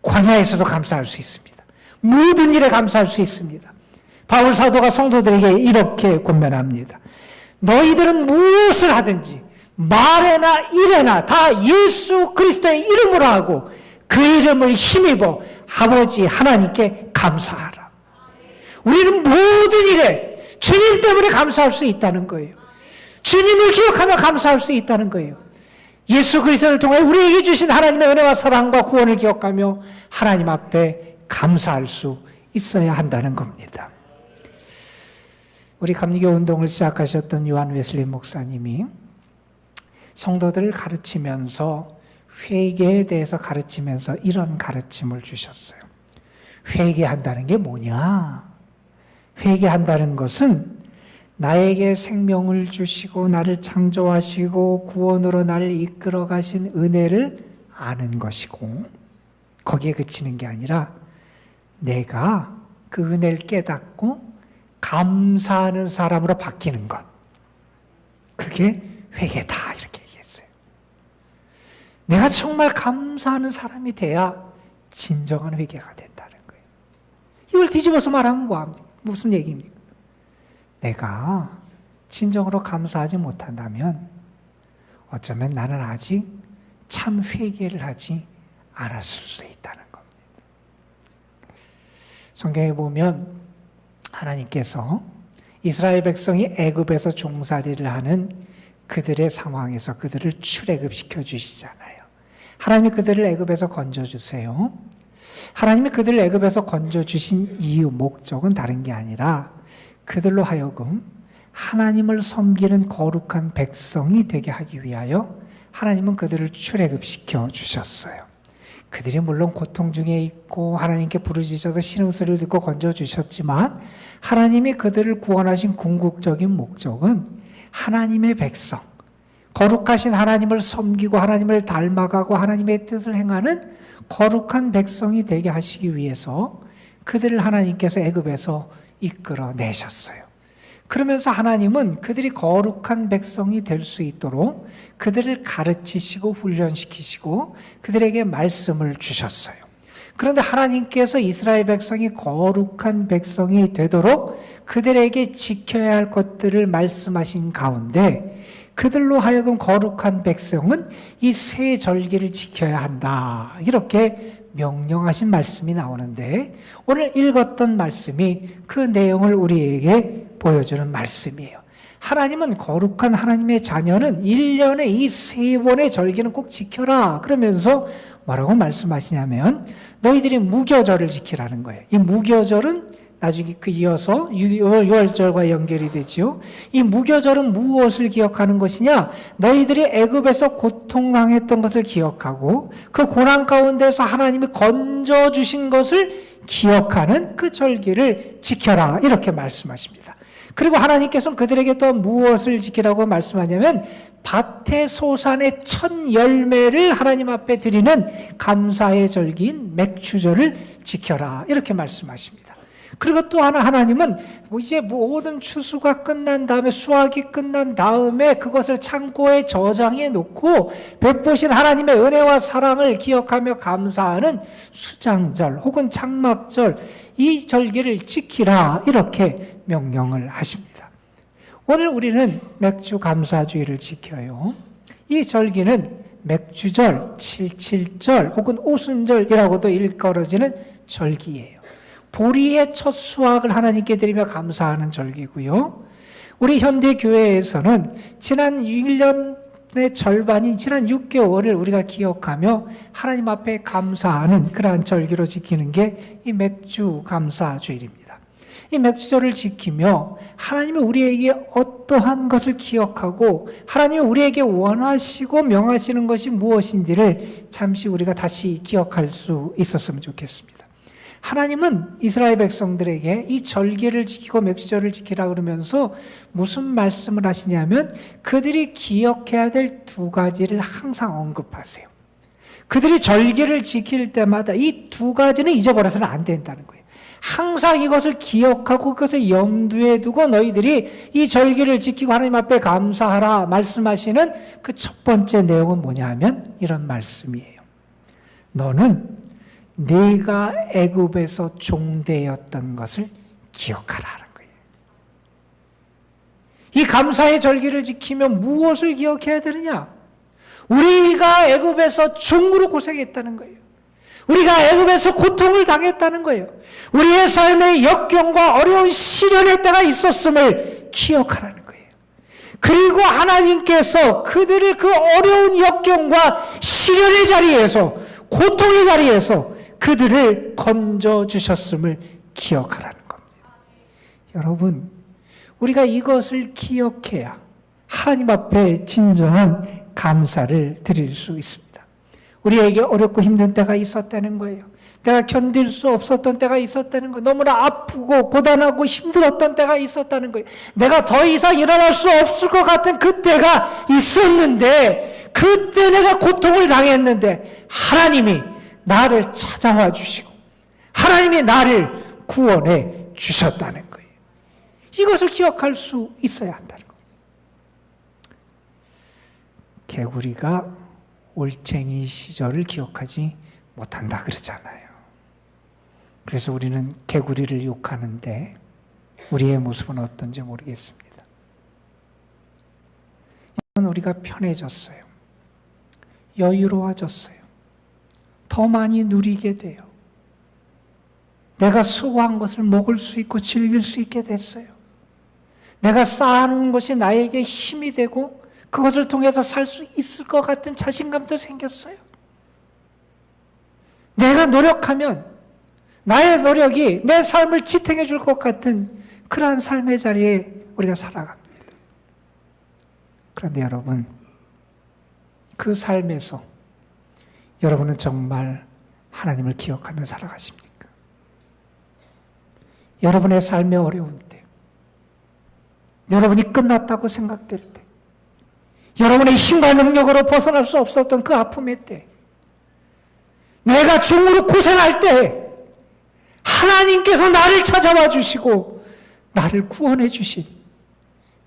광야에서도 감사할 수 있습니다. 모든 일에 감사할 수 있습니다. 바울 사도가 성도들에게 이렇게 권면합니다. 너희들은 무엇을 하든지 말에나 일에나 다 예수 그리스도의 이름으로 하고 그 이름을 힘입어 아버지 하나님께 감사하라. 우리는 모든 일에 주님 때문에 감사할 수 있다는 거예요. 주님을 기억하며 감사할 수 있다는 거예요. 예수 그리스도를 통해 우리에게 주신 하나님의 은혜와 사랑과 구원을 기억하며 하나님 앞에 감사할 수 있어야 한다는 겁니다. 우리 감리교 운동을 시작하셨던 요한 웨슬리 목사님이 성도들을 가르치면서 회개에 대해서 가르치면서 이런 가르침을 주셨어요. 회개한다는 게 뭐냐? 회개한다는 것은 나에게 생명을 주시고 나를 창조하시고 구원으로 나를 이끌어 가신 은혜를 아는 것이고, 거기에 그치는 게 아니라 내가 그 은혜를 깨닫고 감사하는 사람으로 바뀌는 것, 그게 회개다, 이렇게 얘기했어요. 내가 정말 감사하는 사람이 돼야 진정한 회개가 된다는 거예요. 이걸 뒤집어서 말하면 뭐합니까? 무슨 얘기입니까? 내가 진정으로 감사하지 못한다면 어쩌면 나는 아직 참 회개를 하지 않았을 수 있다는 겁니다. 성경에 보면 하나님께서 이스라엘 백성이 애굽에서 종살이를 하는 그들의 상황에서 그들을 출애굽시켜 주시잖아요. 하나님이 그들을 애굽에서 건져주세요. 하나님이 그들을 애굽에서 건져주신 이유, 목적은 다른 게 아니라 그들로 하여금 하나님을 섬기는 거룩한 백성이 되게 하기 위하여 하나님은 그들을 출애굽시켜 주셨어요. 그들이 물론 고통 중에 있고 하나님께 부르짖어서 신음소리를 듣고 건져주셨지만 하나님이 그들을 구원하신 궁극적인 목적은 하나님의 백성, 거룩하신 하나님을 섬기고 하나님을 닮아가고 하나님의 뜻을 행하는 거룩한 백성이 되게 하시기 위해서 그들을 하나님께서 애굽에서 이끌어내셨어요. 그러면서 하나님은 그들이 거룩한 백성이 될 수 있도록 그들을 가르치시고 훈련시키시고 그들에게 말씀을 주셨어요. 그런데 하나님께서 이스라엘 백성이 거룩한 백성이 되도록 그들에게 지켜야 할 것들을 말씀하신 가운데 그들로 하여금 거룩한 백성은 이 세 절기를 지켜야 한다. 이렇게 명령하신 말씀이 나오는데 오늘 읽었던 말씀이 그 내용을 우리에게 보여주는 말씀이에요. 하나님은 거룩한 하나님의 자녀는 1년에 이 세 번의 절기는 꼭 지켜라. 그러면서 뭐라고 말씀하시냐면 너희들이 무교절을 지키라는 거예요. 이 무교절은 나중에 그 이어서 6월절과 연결이 되죠. 이 무교절은 무엇을 기억하는 것이냐? 너희들이 애굽에서 고통당했던 것을 기억하고 그 고난 가운데서 하나님이 건져주신 것을 기억하는 그 절기를 지켜라. 이렇게 말씀하십니다. 그리고 하나님께서는 그들에게 또 무엇을 지키라고 말씀하냐면 밭의 소산의 첫 열매를 하나님 앞에 드리는 감사의 절기인 맥주절을 지켜라. 이렇게 말씀하십니다. 그리고 또 하나 하나님은 이제 모든 추수가 끝난 다음에 수확이 끝난 다음에 그것을 창고에 저장해 놓고 베푸신 하나님의 은혜와 사랑을 기억하며 감사하는 수장절 혹은 장막절 이 절기를 지키라 이렇게 명령을 하십니다. 오늘 우리는 맥주 감사주의를 지켜요. 이 절기는 맥주절, 칠칠절 혹은 오순절이라고도 일컬어지는 절기예요. 보리의 첫 수확을 하나님께 드리며 감사하는 절기고요. 우리 현대교회에서는 지난 1년의 절반인 지난 6개월을 우리가 기억하며 하나님 앞에 감사하는 그러한 절기로 지키는 게 이 맥주 감사주일입니다. 이 맥주절을 지키며 하나님이 우리에게 어떠한 것을 기억하고 하나님이 우리에게 원하시고 명하시는 것이 무엇인지를 잠시 우리가 다시 기억할 수 있었으면 좋겠습니다. 하나님은 이스라엘 백성들에게 이 절기를 지키고 맥주절을 지키라 그러면서 무슨 말씀을 하시냐면 그들이 기억해야 될 두 가지를 항상 언급하세요. 그들이 절기를 지킬 때마다 이 두 가지는 잊어버려서는 안 된다는 거예요. 항상 이것을 기억하고 그것을 염두에 두고 너희들이 이 절기를 지키고 하나님 앞에 감사하라 말씀하시는 그 첫 번째 내용은 뭐냐 하면 이런 말씀이에요. 너는 네가 애굽에서 종되었던 것을 기억하라는 거예요. 이 감사의 절기를 지키면 무엇을 기억해야 되느냐? 우리가 애굽에서 종으로 고생했다는 거예요. 우리가 애굽에서 고통을 당했다는 거예요. 우리의 삶의 역경과 어려운 시련의 때가 있었음을 기억하라는 거예요. 그리고 하나님께서 그들을 그 어려운 역경과 시련의 자리에서 고통의 자리에서 그들을 건져주셨음을 기억하라는 겁니다. 여러분, 우리가 이것을 기억해야 하나님 앞에 진정한 감사를 드릴 수 있습니다. 우리에게 어렵고 힘든 때가 있었다는 거예요. 내가 견딜 수 없었던 때가 있었다는 거예요. 너무나 아프고 고단하고 힘들었던 때가 있었다는 거예요. 내가 더 이상 일어날 수 없을 것 같은 그때가 있었는데 그때 내가 고통을 당했는데 하나님이 나를 찾아와 주시고 하나님이 나를 구원해 주셨다는 거예요. 이것을 기억할 수 있어야 한다는 거예요. 개구리가 올챙이 시절을 기억하지 못한다 그러잖아요. 그래서 우리는 개구리를 욕하는데 우리의 모습은 어떤지 모르겠습니다. 우리가 편해졌어요. 여유로워졌어요. 더 많이 누리게 돼요. 내가 수고한 것을 먹을 수 있고 즐길 수 있게 됐어요. 내가 쌓아놓은 것이 나에게 힘이 되고 그것을 통해서 살 수 있을 것 같은 자신감도 생겼어요. 내가 노력하면 나의 노력이 내 삶을 지탱해 줄 것 같은 그러한 삶의 자리에 우리가 살아갑니다. 그런데 여러분, 그 삶에서 여러분은 정말 하나님을 기억하며 살아가십니까? 여러분의 삶의 어려운 때, 여러분이 끝났다고 생각될 때, 여러분의 힘과 능력으로 벗어날 수 없었던 그 아픔의 때, 내가 중으로 고생할 때 하나님께서 나를 찾아와 주시고 나를 구원해 주신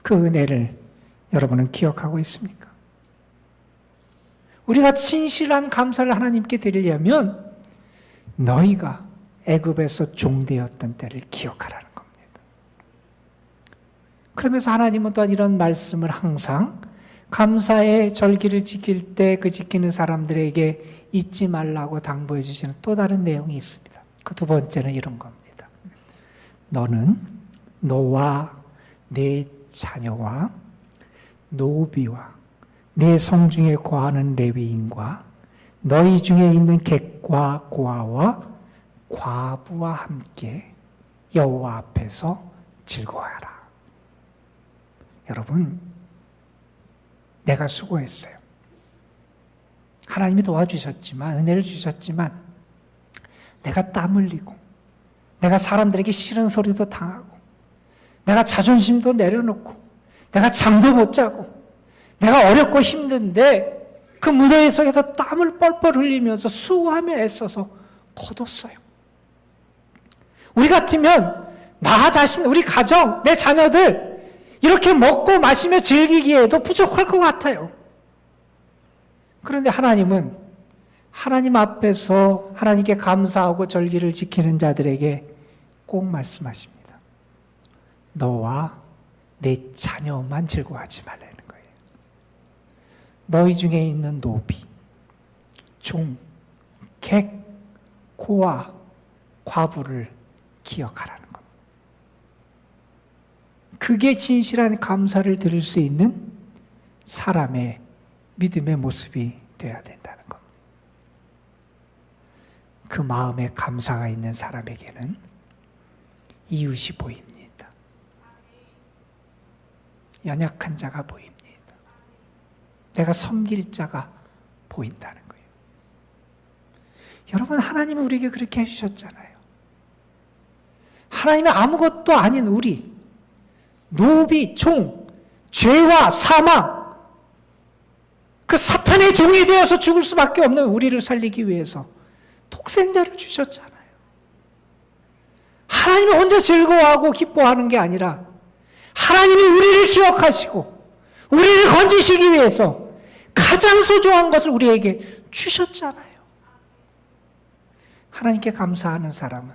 그 은혜를 여러분은 기억하고 있습니까? 우리가 진실한 감사를 하나님께 드리려면 너희가 애굽에서 종되었던 때를 기억하라는 겁니다. 그러면서 하나님은 또한 이런 말씀을 항상 감사의 절기를 지킬 때 그 지키는 사람들에게 잊지 말라고 당부해 주시는 또 다른 내용이 있습니다. 그 두 번째는 이런 겁니다. 너는 너와 네 자녀와 노비와 네 성중에 거하는 레위인과 너희 중에 있는 객과 고아와 과부와 함께 여호와 앞에서 즐거워하라. 여러분, 내가 수고했어요. 하나님이 도와주셨지만, 은혜를 주셨지만 내가 땀 흘리고 내가 사람들에게 싫은 소리도 당하고 내가 자존심도 내려놓고 내가 잠도 못 자고 내가 어렵고 힘든데 그 무더위 속에서 땀을 뻘뻘 흘리면서 수고하며 애써서 거뒀어요. 우리 같으면 나 자신, 우리 가정, 내 자녀들 이렇게 먹고 마시며 즐기기에도 부족할 것 같아요. 그런데 하나님은 하나님 앞에서 하나님께 감사하고 절기를 지키는 자들에게 꼭 말씀하십니다. 너와 내 자녀만 즐거워하지 말라는 거예요. 너희 중에 있는 노비, 종, 객, 고아, 과부를 기억하라는 겁니다. 그게 진실한 감사를 드릴 수 있는 사람의 믿음의 모습이 되어야 된다는 겁니다. 그 마음에 감사가 있는 사람에게는 이웃이 보입니다. 연약한 자가 보입니다. 내가 섬길 자가 보인다는 거예요. 여러분, 하나님은 우리에게 그렇게 해주셨잖아요. 하나님은 아무것도 아닌 우리, 노비, 종, 죄와 사망, 그 사탄의 종이 되어서 죽을 수밖에 없는 우리를 살리기 위해서 독생자를 주셨잖아요. 하나님이 혼자 즐거워하고 기뻐하는 게 아니라 하나님이 우리를 기억하시고 우리를 건지시기 위해서 가장 소중한 것을 우리에게 주셨잖아요. 하나님께 감사하는 사람은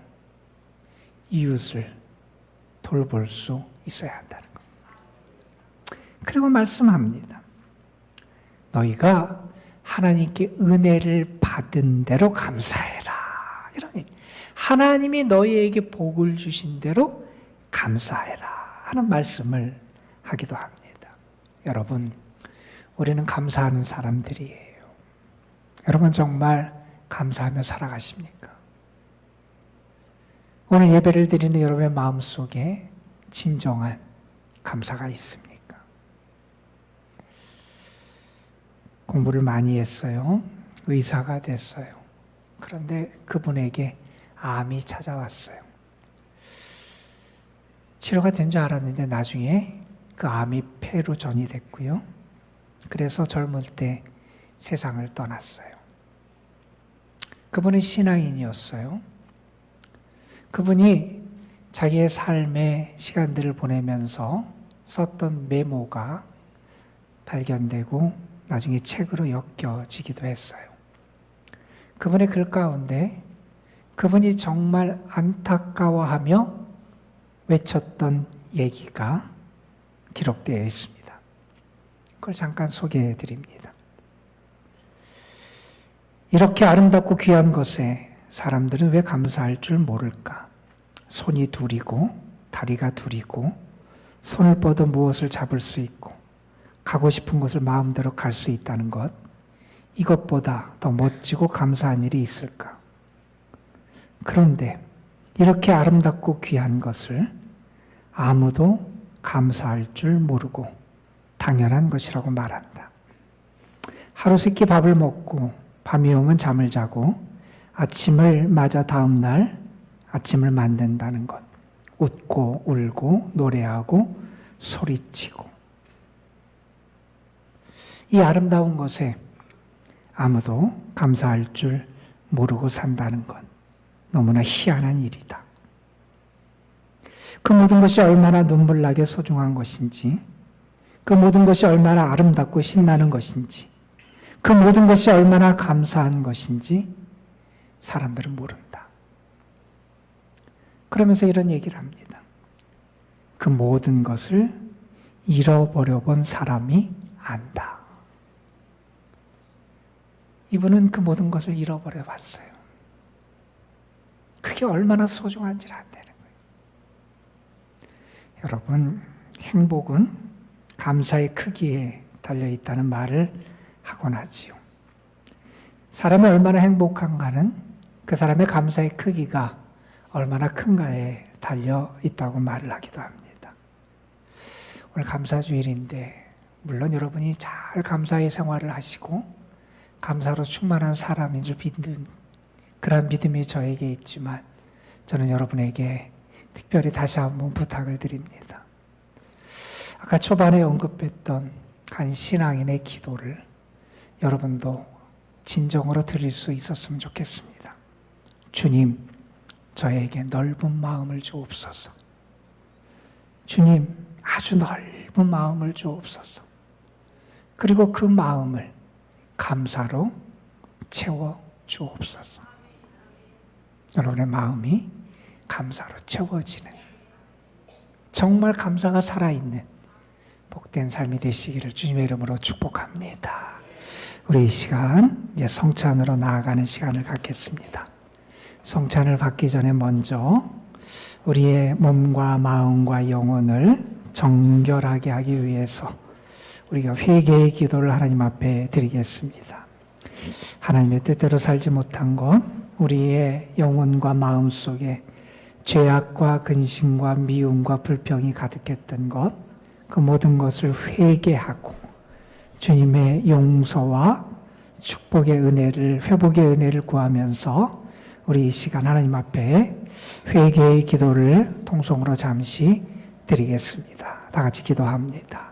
이웃을 돌볼 수 있어야 한다는 겁니다. 그리고 말씀합니다. 너희가 하나님께 은혜를 받은 대로 감사해라. 이런 얘기. 하나님이 너희에게 복을 주신 대로 감사해라 하는 말씀을 하기도 합니다. 여러분, 우리는 감사하는 사람들이에요. 여러분 정말 감사하며 살아가십니까? 오늘 예배를 드리는 여러분의 마음속에 진정한 감사가 있습니까? 공부를 많이 했어요. 의사가 됐어요. 그런데 그분에게 암이 찾아왔어요. 치료가 된 줄 알았는데 나중에 그 암이 폐로 전이됐고요. 그래서 젊을 때 세상을 떠났어요. 그분은 신앙인이었어요. 그분이 자기의 삶의 시간들을 보내면서 썼던 메모가 발견되고 나중에 책으로 엮여지기도 했어요. 그분의 글 가운데 그분이 정말 안타까워하며 외쳤던 얘기가 기록되어 있습니다. 그걸 잠깐 소개해 드립니다. 이렇게 아름답고 귀한 것에 사람들은 왜 감사할 줄 모를까? 손이 둘이고 다리가 둘이고 손을 뻗어 무엇을 잡을 수 있고 가고 싶은 곳을 마음대로 갈 수 있다는 것, 이것보다 더 멋지고 감사한 일이 있을까? 그런데 이렇게 아름답고 귀한 것을 아무도 감사할 줄 모르고 당연한 것이라고 말한다. 하루 세끼 밥을 먹고 밤이 오면 잠을 자고 아침을 맞아 다음 날 아침을 만든다는 것. 웃고 울고 노래하고 소리치고. 이 아름다운 것에 아무도 감사할 줄 모르고 산다는 것. 너무나 희한한 일이다. 그 모든 것이 얼마나 눈물나게 소중한 것인지 그 모든 것이 얼마나 아름답고 신나는 것인지, 그 모든 것이 얼마나 감사한 것인지 사람들은 모른다. 그러면서 이런 얘기를 합니다. 그 모든 것을 잃어버려 본 사람이 안다. 이분은 그 모든 것을 잃어버려 봤어요. 그게 얼마나 소중한지를 안다는 거예요. 여러분, 행복은 감사의 크기에 달려있다는 말을 하곤 하지요. 사람이 얼마나 행복한가는 그 사람의 감사의 크기가 얼마나 큰가에 달려있다고 말을 하기도 합니다. 오늘 감사주일인데 물론 여러분이 잘 감사의 생활을 하시고 감사로 충만한 사람인 줄 믿는 그런 믿음이 저에게 있지만 저는 여러분에게 특별히 다시 한번 부탁을 드립니다. 아까 초반에 언급했던 한 신앙인의 기도를 여러분도 진정으로 드릴 수 있었으면 좋겠습니다. 주님, 저에게 넓은 마음을 주옵소서. 주님, 아주 넓은 마음을 주옵소서. 그리고 그 마음을 감사로 채워 주옵소서. 여러분의 마음이 감사로 채워지는, 정말 감사가 살아있는 복된 삶이 되시기를 주님의 이름으로 축복합니다. 우리 이 시간 이제 성찬으로 나아가는 시간을 갖겠습니다. 성찬을 받기 전에 먼저 우리의 몸과 마음과 영혼을 정결하게 하기 위해서 우리가 회개의 기도를 하나님 앞에 드리겠습니다. 하나님의 뜻대로 살지 못한 것, 우리의 영혼과 마음 속에 죄악과 근심과 미움과 불평이 가득했던 것, 그 모든 것을 회개하고 주님의 용서와 축복의 은혜를, 회복의 은혜를 구하면서 우리 이 시간 하나님 앞에 회개의 기도를 통성으로 잠시 드리겠습니다. 다 같이 기도합니다.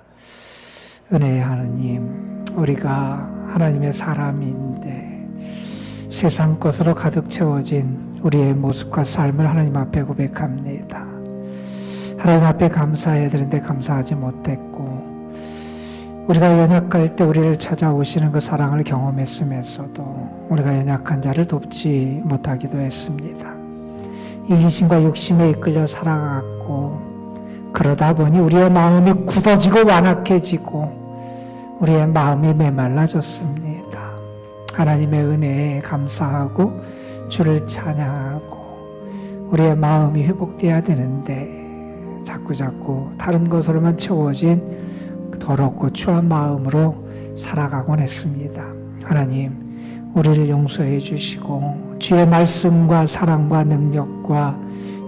은혜의 하나님, 우리가 하나님의 사람인데 세상 것으로 가득 채워진 우리의 모습과 삶을 하나님 앞에 고백합니다. 하나님 앞에 감사해야 되는데 감사하지 못했고, 우리가 연약할 때 우리를 찾아오시는 그 사랑을 경험했으면서도 우리가 연약한 자를 돕지 못하기도 했습니다. 이기심과 욕심에 이끌려 살아갔고, 그러다 보니 우리의 마음이 굳어지고 완악해지고 우리의 마음이 메말라졌습니다. 하나님의 은혜에 감사하고 주를 찬양하고 우리의 마음이 회복돼야 되는데 자꾸자꾸 다른 것으로만 채워진 더럽고 추한 마음으로 살아가곤 했습니다. 하나님, 우리를 용서해 주시고 주의 말씀과 사랑과 능력과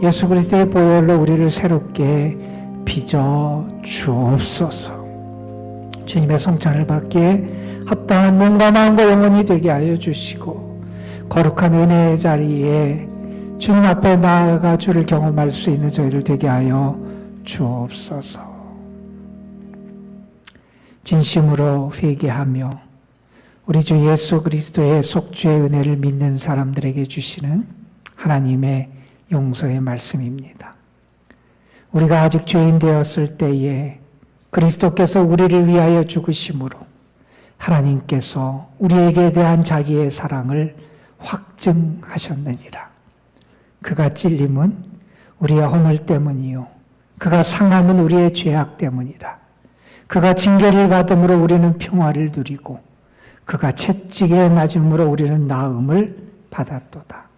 예수 그리스도의 보혈로 우리를 새롭게 빚어 주옵소서. 주님의 성찬을 받기에 합당한 몸과 마음과 영혼이 되게 하여 주시고 거룩한 은혜의 자리에 주님 앞에 나아가 주를 경험할 수 있는 저희를 되게 하여 주옵소서. 진심으로 회개하며 우리 주 예수 그리스도의 속죄의 은혜를 믿는 사람들에게 주시는 하나님의 용서의 말씀입니다. 우리가 아직 죄인 되었을 때에 그리스도께서 우리를 위하여 죽으심으로 하나님께서 우리에게 대한 자기의 사랑을 확증하셨느니라. 그가 찔림은 우리의 허물 때문이요 그가 상함은 우리의 죄악 때문이라. 그가 징계를 받음으로 우리는 평화를 누리고 그가 채찍에 맞음으로 우리는 나음을 받았도다.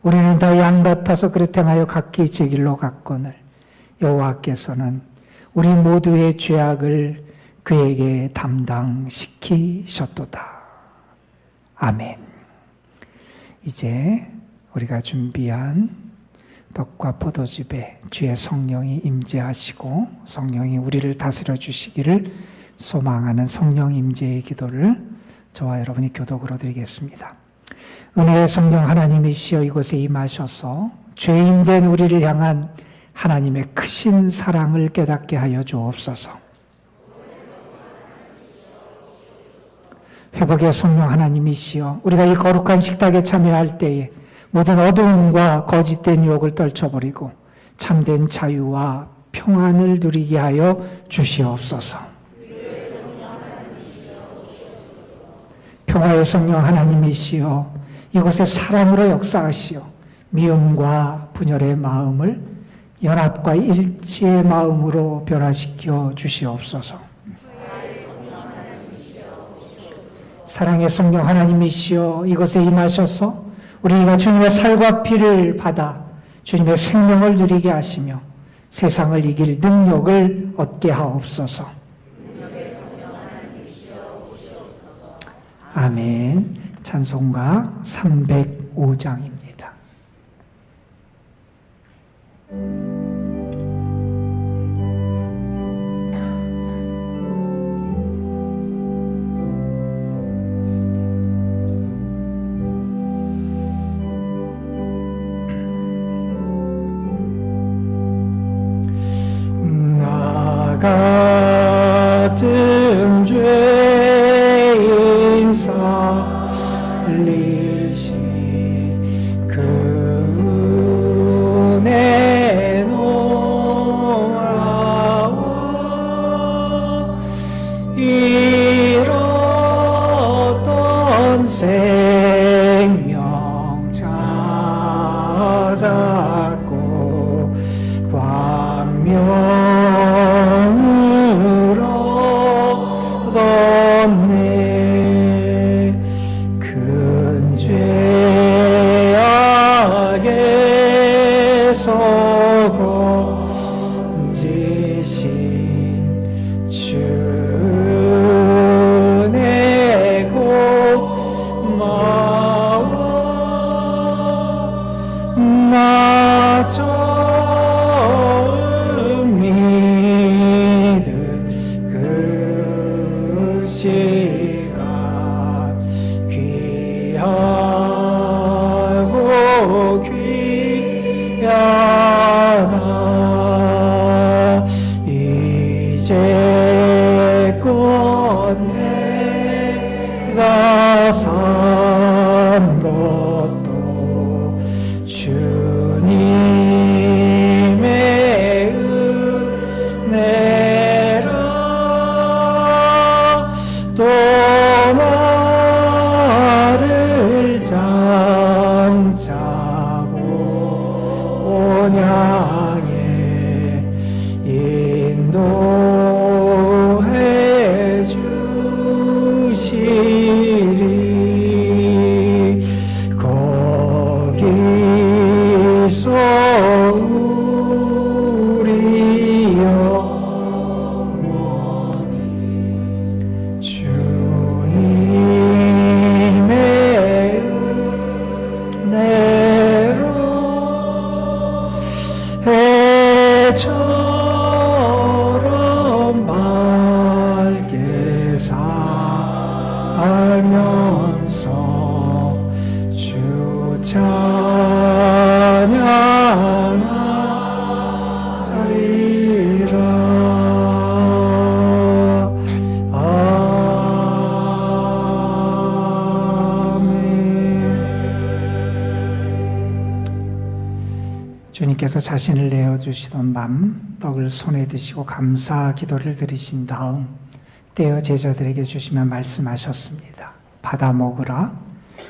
우리는 다 양 같아서 그릇 행하여 각기 제 길로 갔거늘 여호와께서는 우리 모두의 죄악을 그에게 담당시키셨도다. 아멘. 이제 우리가 준비한 떡과 포도즙에 주의 성령이 임재하시고 성령이 우리를 다스려 주시기를 소망하는 성령 임재의 기도를 저와 여러분이 교독으로 드리겠습니다. 은혜의 성령 하나님이시여 이곳에 임하셔서 죄인된 우리를 향한 하나님의 크신 사랑을 깨닫게 하여 주옵소서. 회복의 성령 하나님이시여 우리가 이 거룩한 식탁에 참여할 때에 모든 어두움과 거짓된 유혹을 떨쳐버리고 참된 자유와 평안을 누리게 하여 주시옵소서. 통하여 성령 하나님이시여 이곳에 사랑으로 역사하시어 미움과 분열의 마음을 연합과 일치의 마음으로 변화시켜 주시옵소서. 사랑의 성령 하나님이시여 이곳에 임하셔서 우리가 주님의 살과 피를 받아 주님의 생명을 누리게 하시며 세상을 이길 능력을 얻게 하옵소서. 아멘. 찬송가 305장입니다. 나 같은 죄인 살리신 그 은혜 놀라워 잃었던 생명 찾았고 광명으로 얻었네. 큰 죄악에서 건지신 주의 고마워. 나 처음 믿은 그 시간 귀하고 귀하다. 이제껏 내가 산 것도 주님의 은혜라. 또 나를 장차고 온양에 인도해 주시리. 거기서 우리 영원히 주님의 은혜로 해처럼 밝게 살면서 주 찬양하리라. 아멘. 주님께서 자신을 내어주시던 밤 떡을 손에 드시고 감사 기도를 드리신 다음 떼어 제자들에게 주시며 말씀하셨습니다. 받아 먹으라.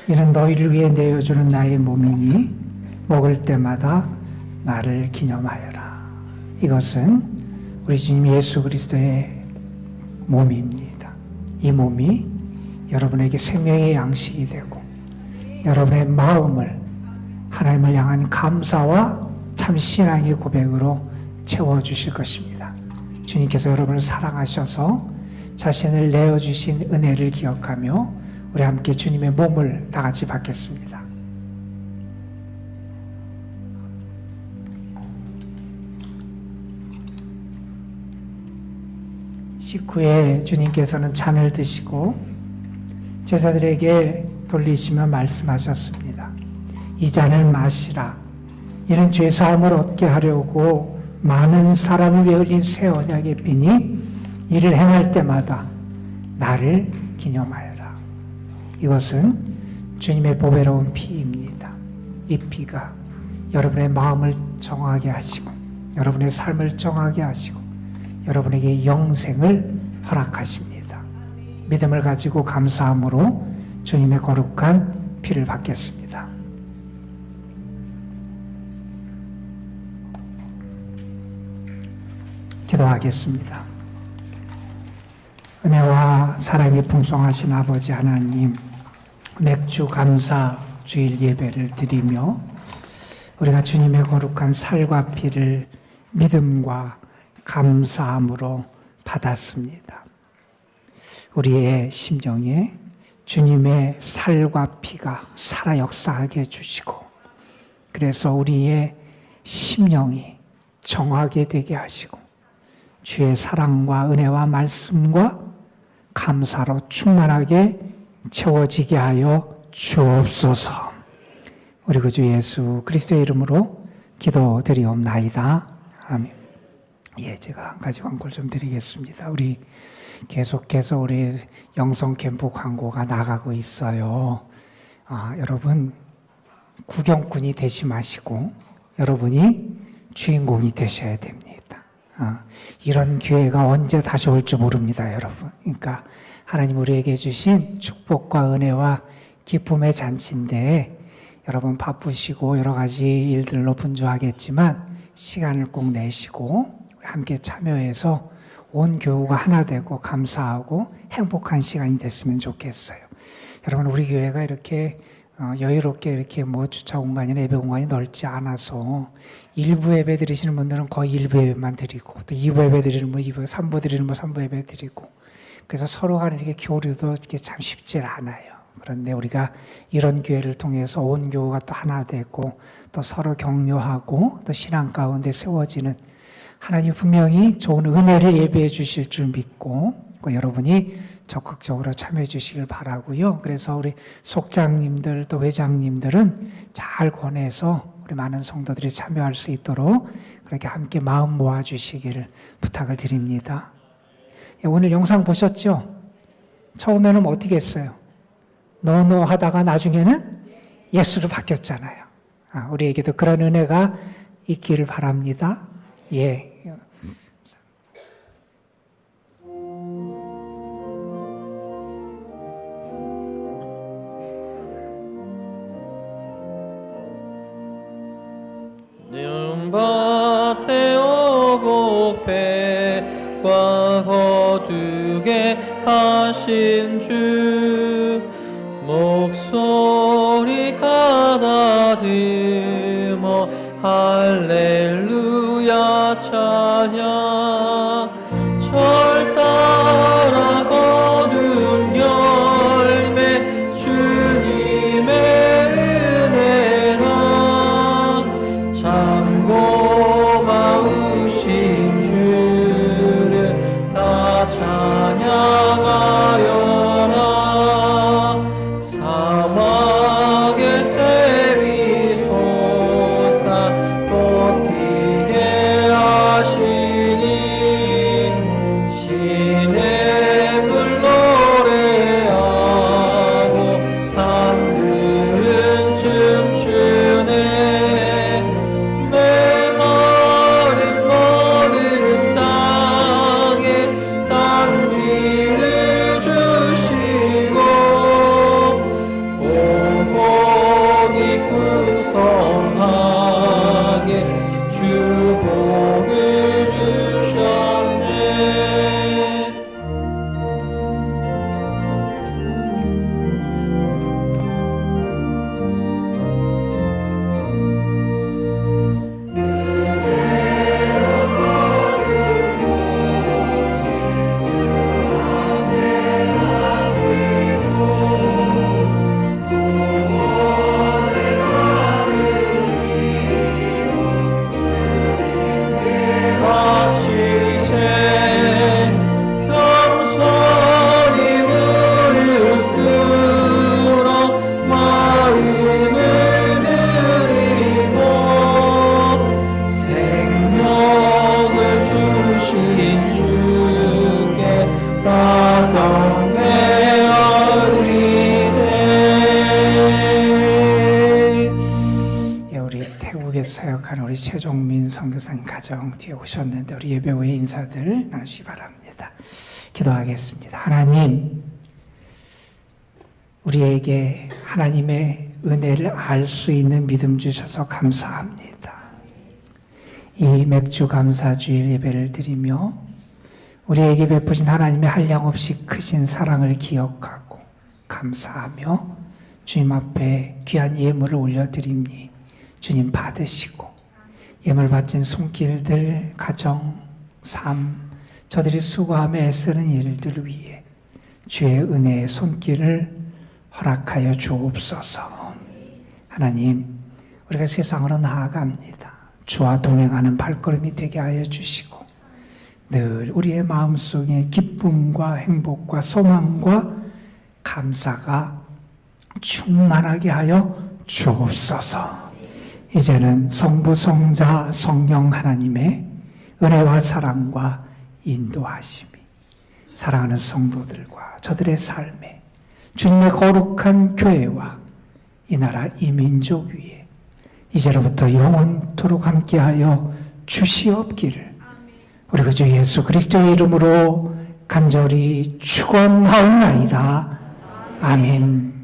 이는 너희를 위해 내어주는 나의 몸이니 먹을 때마다 나를 기념하여라. 이것은 우리 주님 예수 그리스도의 몸입니다. 이 몸이 여러분에게 생명의 양식이 되고 여러분의 마음을 하나님을 향한 감사와 참 신앙의 고백으로 채워주실 것입니다. 주님께서 여러분을 사랑하셔서 자신을 내어주신 은혜를 기억하며 우리 함께 주님의 몸을 다 같이 받겠습니다. 식후에 주님께서는 잔을 드시고 제자들에게 돌리시며 말씀하셨습니다. 이 잔을 마시라. 이는 죄사함을 얻게 하려고 많은 사람을 위해 흘린 새 언약의 피니 이를 행할 때마다 나를 기념하여라. 이것은 주님의 보배로운 피입니다. 이 피가 여러분의 마음을 정하게 하시고 여러분의 삶을 정하게 하시고 여러분에게 영생을 허락하십니다. 믿음을 가지고 감사함으로 주님의 거룩한 피를 받겠습니다. 기도하겠습니다. 은혜와 사랑이 풍성하신 아버지 하나님, 맥주 감사 주일 예배를 드리며 우리가 주님의 거룩한 살과 피를 믿음과 감사함으로 받았습니다. 우리의 심령에 주님의 살과 피가 살아 역사하게 해주시고, 그래서 우리의 심령이 정하게 되게 하시고 주의 사랑과 은혜와 말씀과 감사로 충만하게 채워지게 하여 주옵소서. 우리 구주 예수 그리스도의 이름으로 기도드리옵나이다. 아멘. 제가 한 가지 광고를 좀 드리겠습니다. 우리 계속해서 우리 영성 캠프 광고가 나가고 있어요. 여러분 구경꾼이 되지 마시고 여러분이 주인공이 되셔야 됩니다. 이런 기회가 언제 다시 올지 모릅니다, 여러분. 그러니까 하나님 우리에게 주신 축복과 은혜와 기쁨의 잔치인데, 여러분 바쁘시고 여러 가지 일들로 분주하겠지만 시간을 꼭 내시고 함께 참여해서 온 교우가 하나 되고 감사하고 행복한 시간이 됐으면 좋겠어요. 여러분, 우리 교회가 이렇게 여유롭게 이렇게 주차 공간이나 예배 공간이 넓지 않아서 1부 예배 드리시는 분들은 거의 1부 예배만 드리고, 또 2부 예배 드리는 분 2부, 3부 드리는 분 3부 예배 드리고, 그래서 서로 간에 이렇게 교류도 이렇게 참 쉽지 않아요. 그런데 우리가 이런 기회를 통해서 온 교우가 또 하나 되고 또 서로 격려하고 또 신앙 가운데 세워지는, 하나님 분명히 좋은 은혜를 예비해 주실 줄 믿고 여러분이 적극적으로 참여해 주시길 바라고요. 그래서 우리 속장님들 또 회장님들은 잘 권해서 우리 많은 성도들이 참여할 수 있도록 그렇게 함께 마음 모아 주시기를 부탁을 드립니다. 오늘 영상 보셨죠? 처음에는 어떻게 했어요? 너 하다가 나중에는 예수로 바뀌었잖아요. 우리에게도 그런 은혜가 있기를 바랍니다. 밭에 오고 배과 거두게 하신 주, 목소리 가다듬어 할렐루야 찬양. 절 따라 거둔 열매 주님의 은혜라. 참 고마우신 주를 다 찬양하여라. 사막의 샘이 솟아 꽃피게 하시니 시냇물 노래하고 산들은 춤추네. 메마른 모든 땅에 단비를 주시고 오고 풍성하게 주복을 주셨네. 겸손히 무릎 꿇어 마음을 드리고 생명을 주신 주께 다 경배하리세. 우리 태국에 사역하는 우리 최종민 선교사님 가정 뒤에 오셨는데 우리 예배 후에 인사들 나누시 바랍니다. 기도하겠습니다. 하나님, 우리에게 하나님의 은혜를 알 수 있는 믿음 주셔서 감사합니다. 이 맥주 감사주일 예배를 드리며 우리에게 베푸신 하나님의 한량없이 크신 사랑을 기억하고 감사하며 주님 앞에 귀한 예물을 올려드립니 주님 받으시고 예물 바친 손길들, 가정, 삶, 저들이 수고하며 애쓰는 일들을 위해 주의 은혜의 손길을 허락하여 주옵소서. 하나님, 우리가 세상으로 나아갑니다. 주와 동행하는 발걸음이 되게 하여 주시고 늘 우리의 마음속에 기쁨과 행복과 소망과 감사가 충만하게 하여 주옵소서. 이제는 성부, 성자, 성령 하나님의 은혜와 사랑과 인도하심이 사랑하는 성도들과 저들의 삶에 주님의 거룩한 교회와 이 나라 이 민족 위에 이제로부터 영원토록 함께하여 주시옵기를 우리 그 주 예수 그리스도의 이름으로 간절히 축원하옵나이다. 아멘.